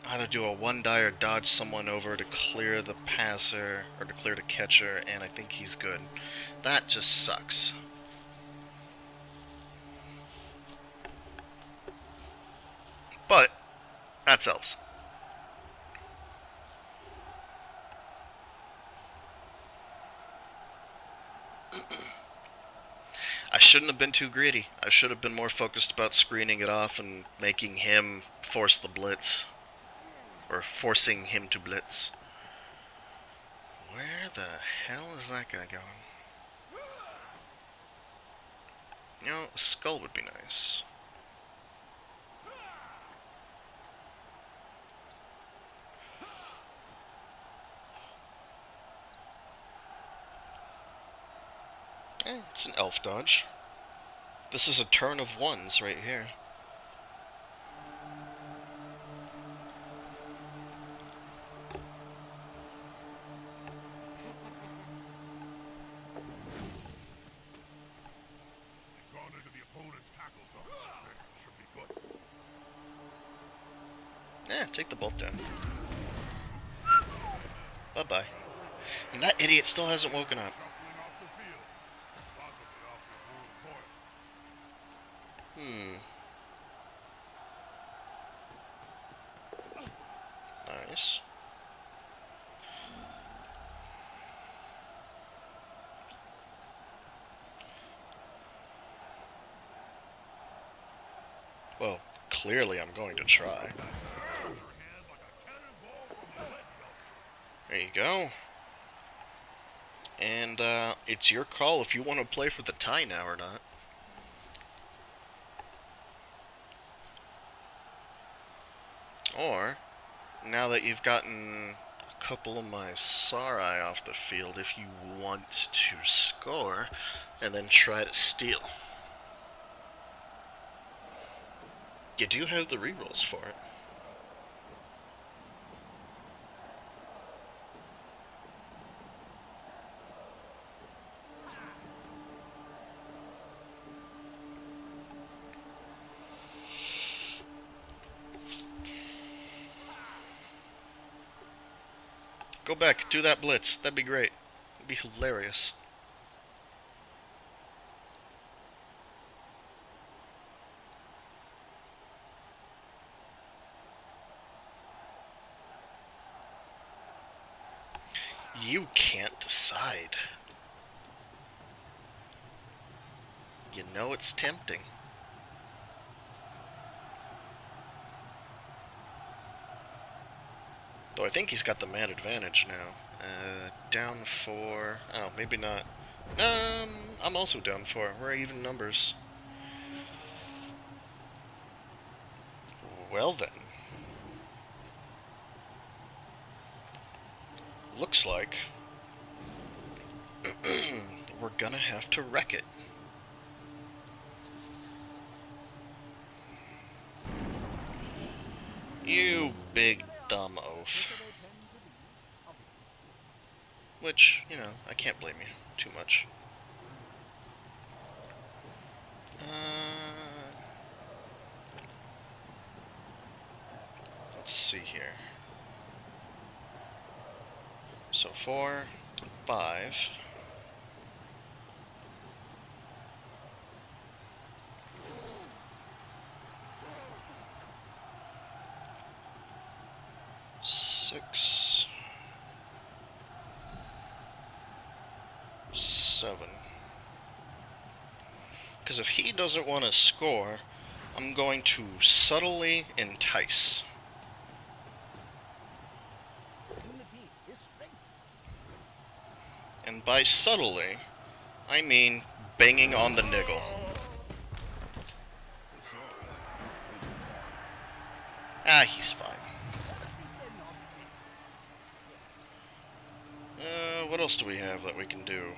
Either do a one die or dodge someone over to clear the passer, or to clear the catcher, and I think he's good. That just sucks. But, that's elves. I shouldn't have been too greedy. I should have been more focused about screening it off and making him force the blitz. Or forcing him to blitz. Where the hell is that guy going? You know, a skull would be nice. It's an elf dodge. This is a turn of ones right here. Gone into the opponent's tackle zone. Should be good. Take the bolt down. Bye-bye. And that idiot still hasn't woken up. Shuffling off the field. Possibly off the old court. Nice. Well, clearly I'm going to try. There you go. And it's your call if you want to play for the tie now or not. Or, now that you've gotten a couple of my Sarai off the field, if you want to score, and then try to steal. You do have the rerolls for it. Go back, do that blitz. That'd be great. It'd be hilarious. You can't decide. You know it's tempting. Though I think he's got the man advantage now. Down 4. Oh, maybe not. I'm also down 4. We're even numbers. Well then. Looks like we're gonna have to wreck it. You big dumb oaf. Which, you know, I can't blame you too much. Let's see here. So 4, 5. Six, 7. Because if he doesn't want to score, I'm going to subtly entice. And by subtly, I mean banging on the niggle. Ah, he's fine. What else do we have that we can do?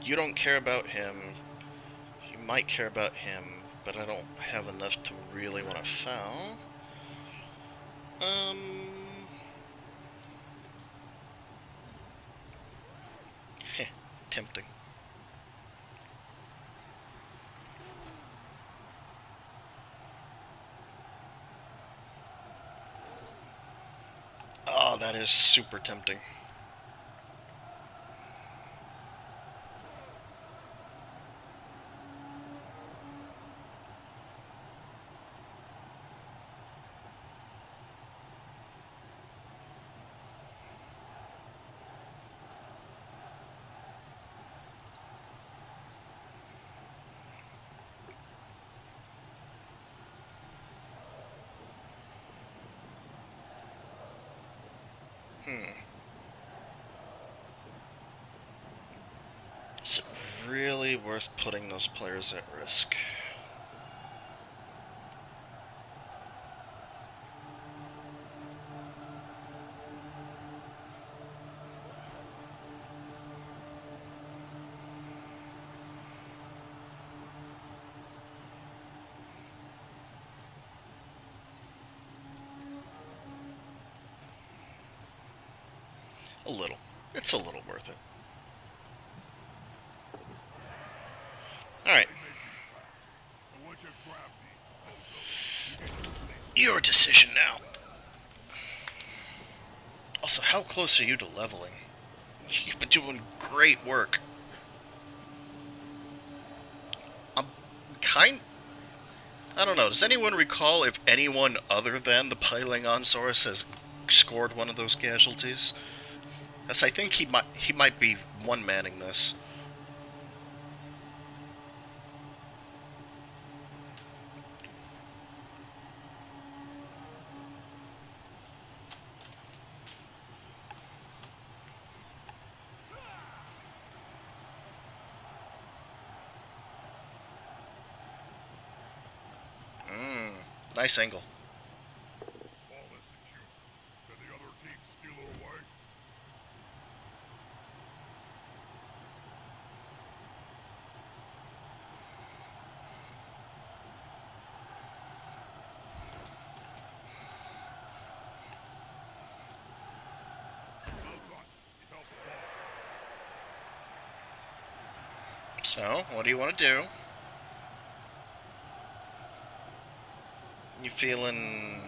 You don't care about him. You might care about him, but I don't have enough to really want to foul. Tempting. Oh, that is super tempting. Is it really worth putting those players at risk? A little. It's a little worth it. Alright. I want you to grab me, bozo. Your decision now. Also, how close are you to leveling? You've been doing great work. I'm I don't know, does anyone recall if anyone other than the Pylangonsaurus has scored one of those casualties? Yes, I think he might be one-manning this. Nice angle. All this secure. Can the other team steal it away? Well done. You held the ball. So, what do you want to do? You feeling...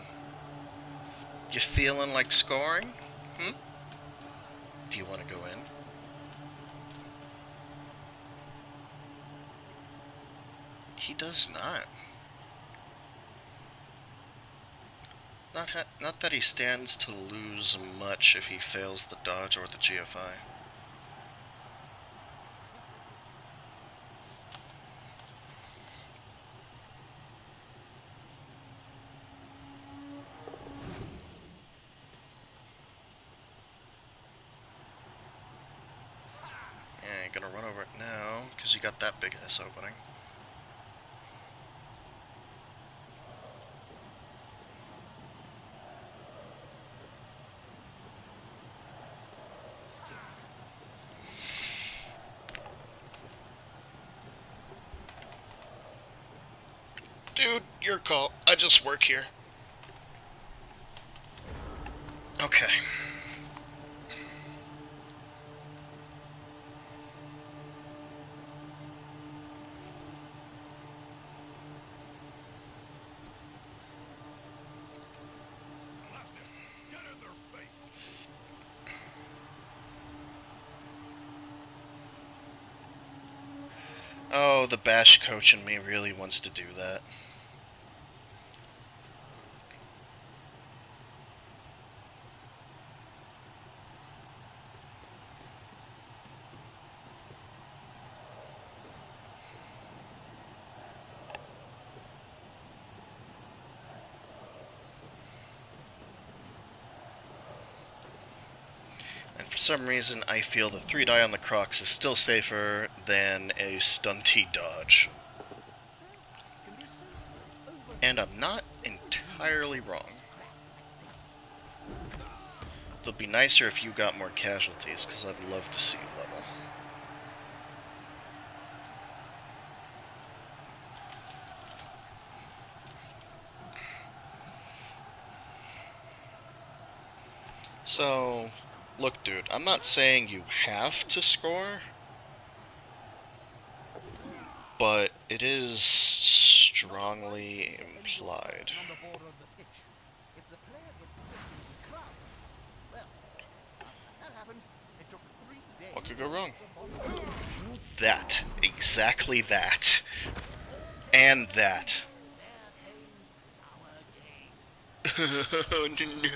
You feeling like scoring? Do you want to go in? He does not. Not that he stands to lose much if he fails the dodge or the GFI. Yeah, you're gonna run over it now, because you got that big ass opening. Dude, your call. I just work here. Okay. That's it. Get in their face. Oh, the bash coach in me really wants to do that. And for some reason, I feel the 3 die on the Crocs is still safer than a stunty dodge. Can be so overlooked. And I'm not entirely wrong. It'll be nicer if you got more casualties, because I'd love to see you level. So, look dude, I'm not saying you have to score, but it is strongly implied. On the border of the pitch. If the player gets hit in the crowd, well, What could go wrong? That. Exactly that. And that. Oh no.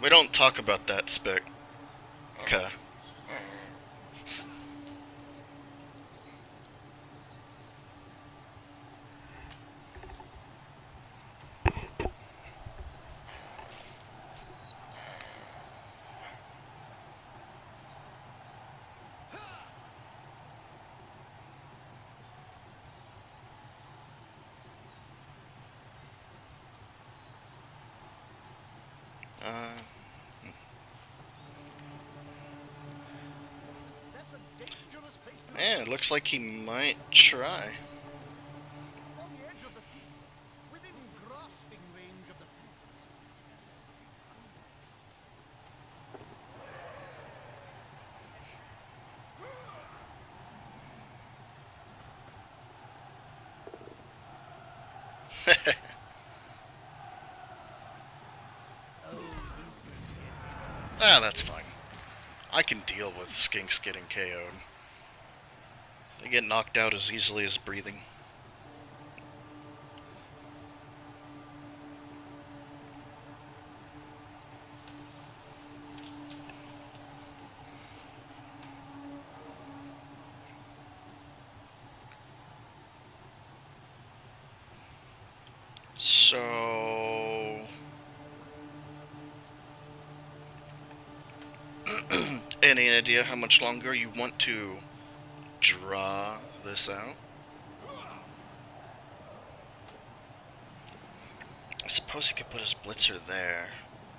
We don't talk about that, Spick. Okay. That's a dangerous place to Yeah, it looks like he might try. on the edge of the field, within grasping range of the fence. Ah, that's fine. I can deal with skinks getting KO'd. They get knocked out as easily as breathing. So... Any idea how much longer you want to draw this out? I suppose he could put his blitzer there,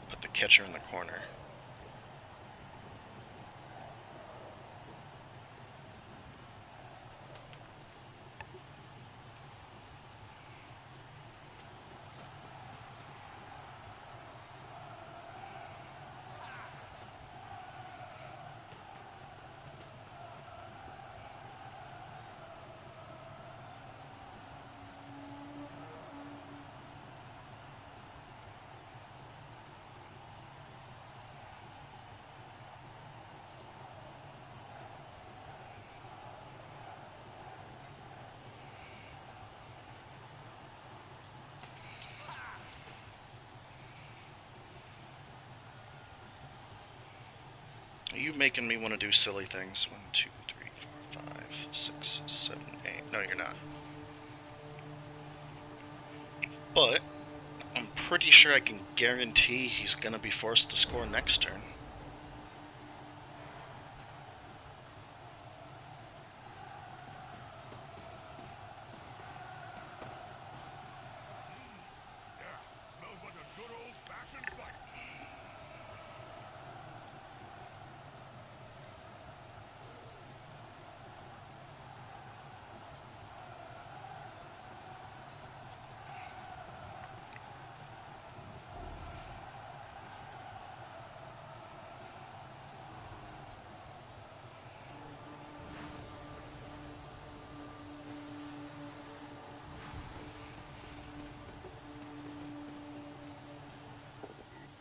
put the catcher in the corner. Are you making me want to do silly things? 1, 2, 3, 4, 5, 6, 7, 8. No, you're not. But I'm pretty sure I can guarantee he's going to be forced to score next turn. Yeah, smells like a good old-fashioned fight.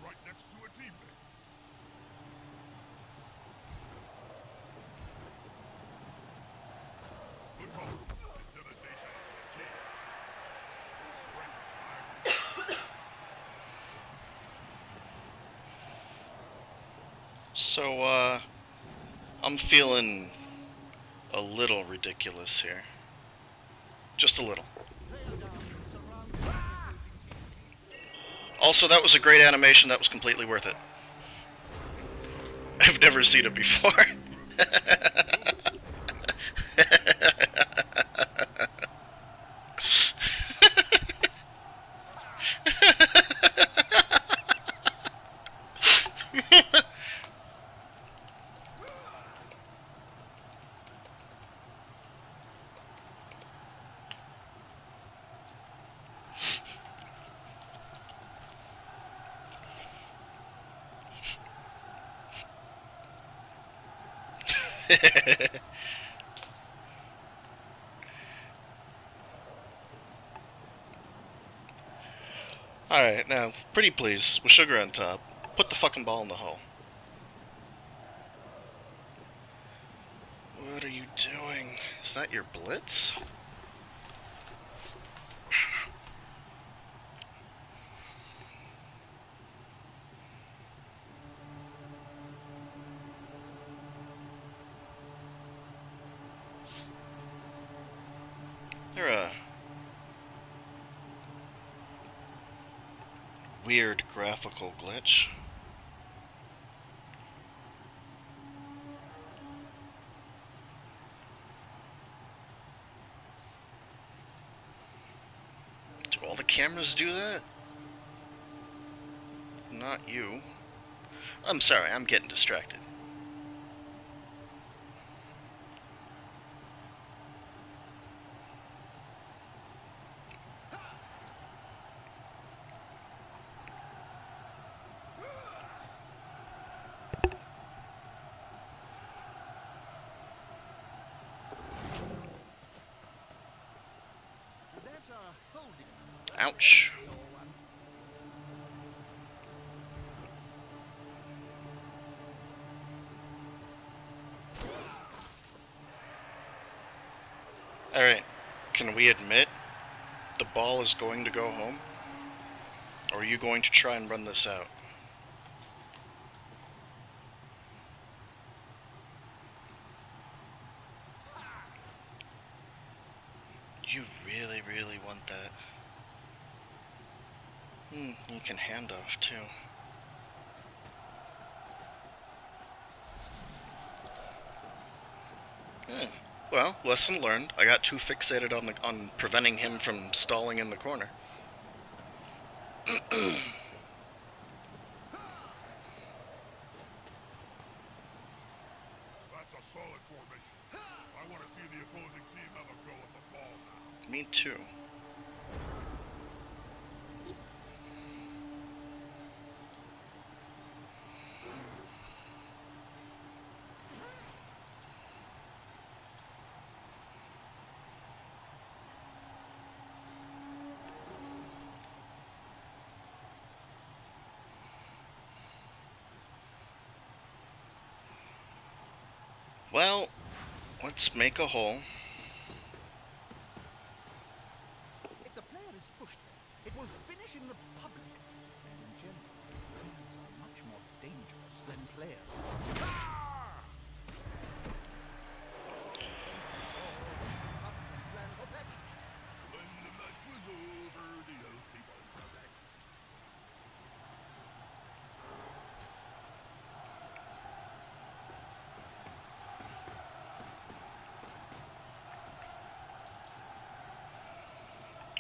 Right next to a teammate. Good call. Intimidation is the key. Strength 5. So, I'm feeling a little ridiculous here. Just a little. Also, that was a great animation. That was completely worth it. I've never seen it before. Alright, now, pretty please, with sugar on top, put the fucking ball in the hole. What are you doing? Is that your blitz? You're a weird graphical glitch. Do all the cameras do that? Not you. I'm sorry, I'm getting distracted. That's a holding. Ouch. So, Alright, can we admit the ball is going to go home? Or are you going to try and run this out? You really, really want that. You can hand off too. Well, lesson learned. I got too fixated on preventing him from stalling in the corner. That's a solid formation. I want to see the opposing team have a go at the ball now. Me too. Well, let's make a hole. if the player is pushed, it will finish in the public. And in general, fans are much more dangerous than players. When the match was over, the healthy ones are back.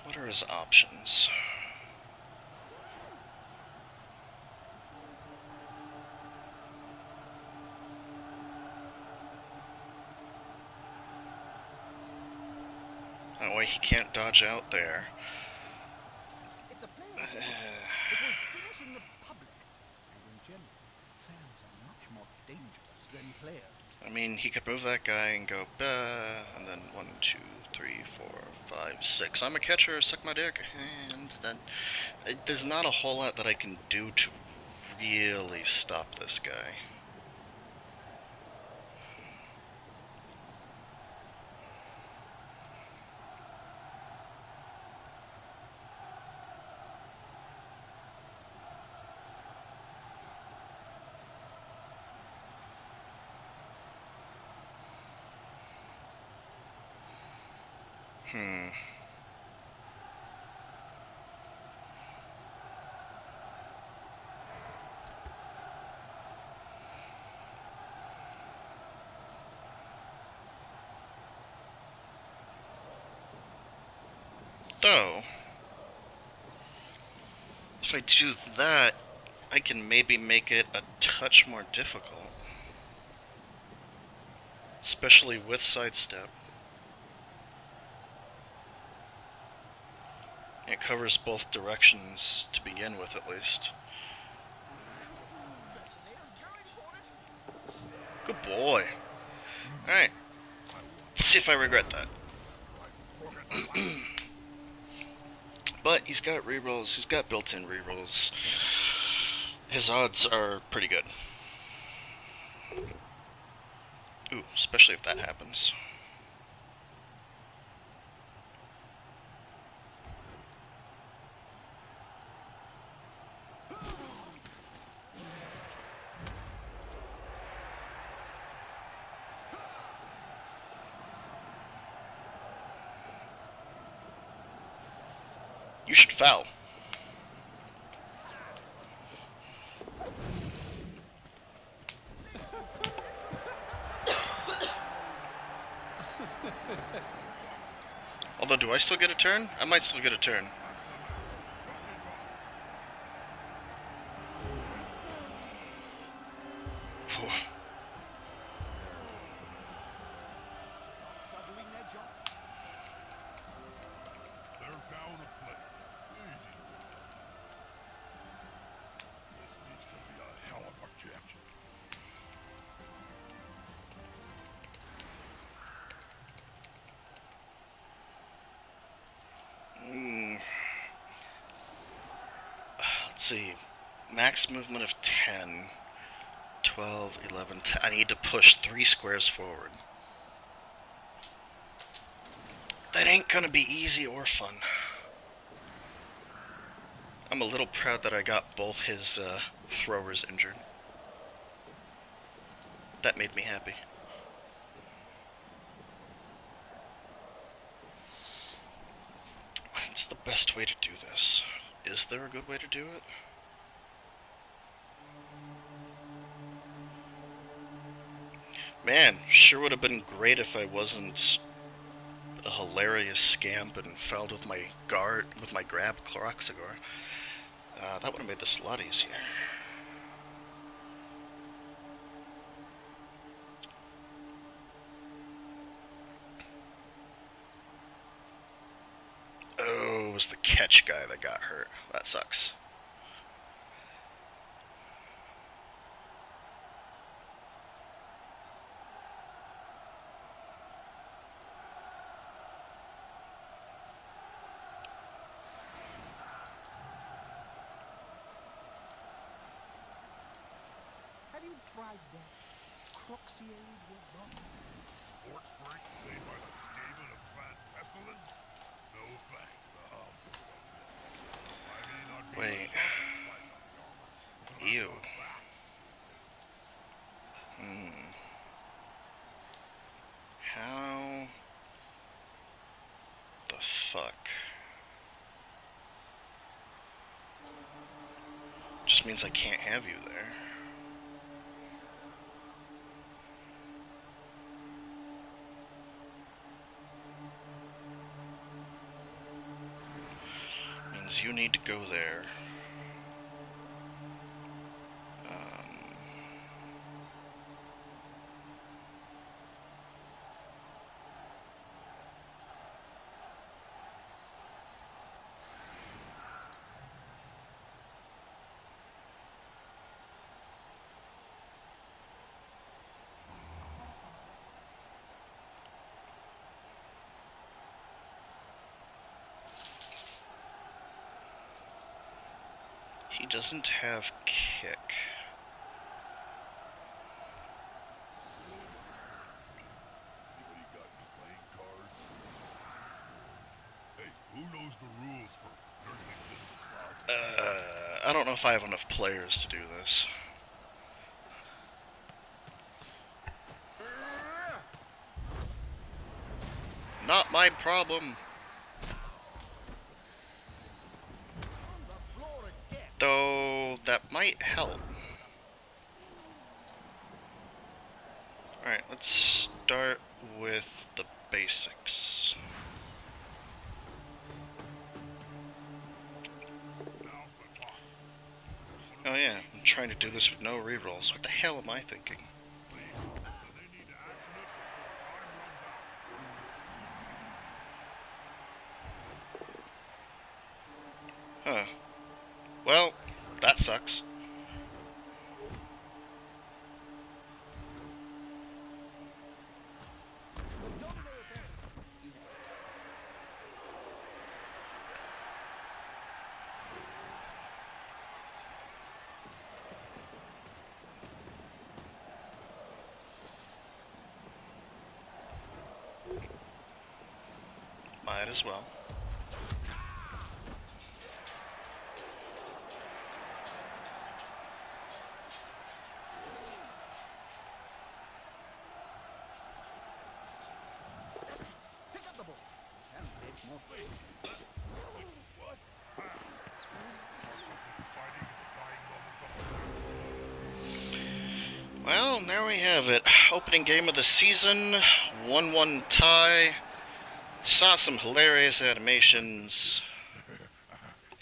What are his options? That way he can't dodge out there. If the player is pushed, it will finish in the public. And in general, fans are much more dangerous than players. I mean, he could move that guy and go, bah, and then 1, 2, 3, 4, 5, 6. I'm a catcher, suck my dick. And then there's not a whole lot that I can do to really stop this guy. Though, if I do that, I can maybe make it a touch more difficult. Especially with sidestep. It covers both directions to begin with, at least. Good boy. Alright. Let's see if I regret that. But he's got rerolls. He's got built-in rerolls. His odds are pretty good. Ooh, especially if that happens. You should foul. Although, do I still get a turn? I might still get a turn. Phew. Are doing their job. They're down a player. Easy boys. This needs to be a hell of a capture. Let's see. Max movement of 10. 12, 11, 10. I need to push 3 squares forward. That ain't gonna be easy or fun. I'm a little proud that I got both his throwers injured. That made me happy. That's the best way to do this. Is there a good way to do it? Man, sure would have been great if I wasn't a hilarious scamp and fouled with my grab Coroxagore. That would have made this a lot easier. Oh, it was the catch guy that got hurt. That sucks. Have you tried that Croxiade with bum? Sports drink made by the Skaven of Van Pestilence? No thanks, I may not be Wait. the sharpest spike on the armor, but I'm Ew. not back. How the fuck? Just means I can't have you there. Means you need to go there. He doesn't have kick. Anybody got any playing cards? Hey, who knows the rules for nerdlings in the closet? I don't know if I have enough players to do this. Not my problem. On the floor again. Though that might help. Alright, let's start with the basics. Now's the time. Oh yeah, I'm trying to do this with no rerolls. What the hell am I thinking? They need to action it before time runs out. Huh. Well, that sucks. Might as well. That's it. Pick up the ball. Apparently it's more. What? Deciding the dying moments of a match. Well, there we have it. Opening game of the season, 1-1 tie. Saw some hilarious animations.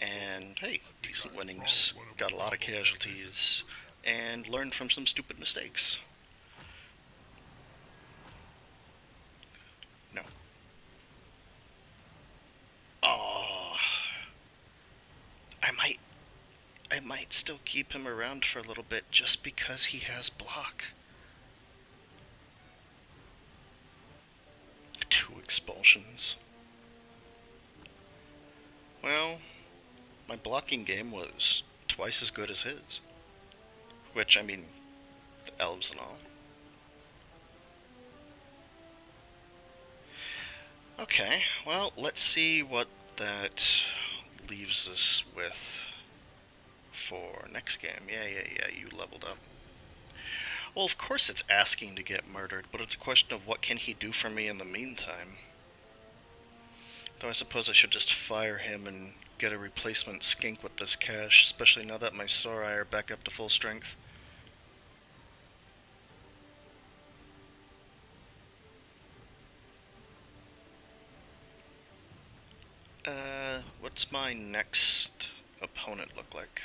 And hey, decent winnings. Got a lot of casualties. And learned from some stupid mistakes. No. Oh. I might still keep him around for a little bit just because he has block. 2 expulsions. Well, my blocking game was twice as good as his. Which, I mean, the elves and all. Okay, well, let's see what that leaves us with for next game. Yeah, you leveled up. Well, of course it's asking to get murdered, but it's a question of what can he do for me in the meantime. Though I suppose I should just fire him and get a replacement skink with this cash, especially now that my Sorai are back up to full strength. What's my next opponent look like?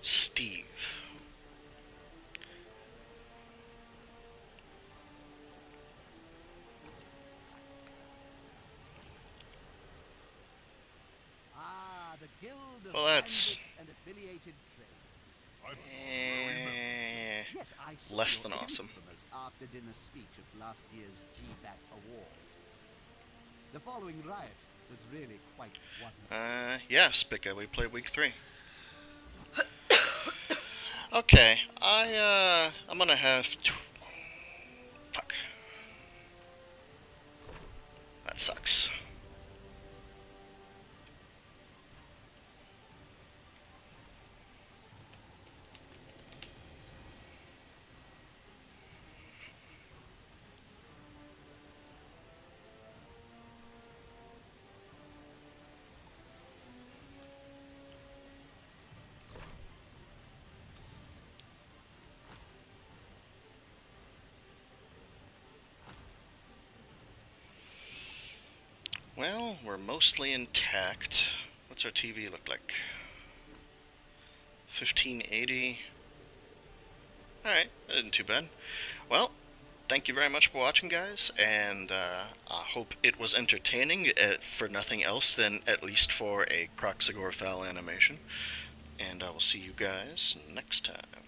Steve. Ah, the Guild of Well, that's Bandits and Affiliated Trades. Yes, I saw less your than awesome. infamous after-dinner speech at last year's GBAT Awards. The following riot was really quite wonderful. Yeah, Spica, we play week 3. Okay, I'm gonna have to... Fuck. That sucks. Well, we're mostly intact. What's our TV look like? 1580. Alright, that isn't too bad. Well, thank you very much for watching, guys, and I hope it was entertaining, for nothing else than at least for a Croxagore foul animation. And I will see you guys next time.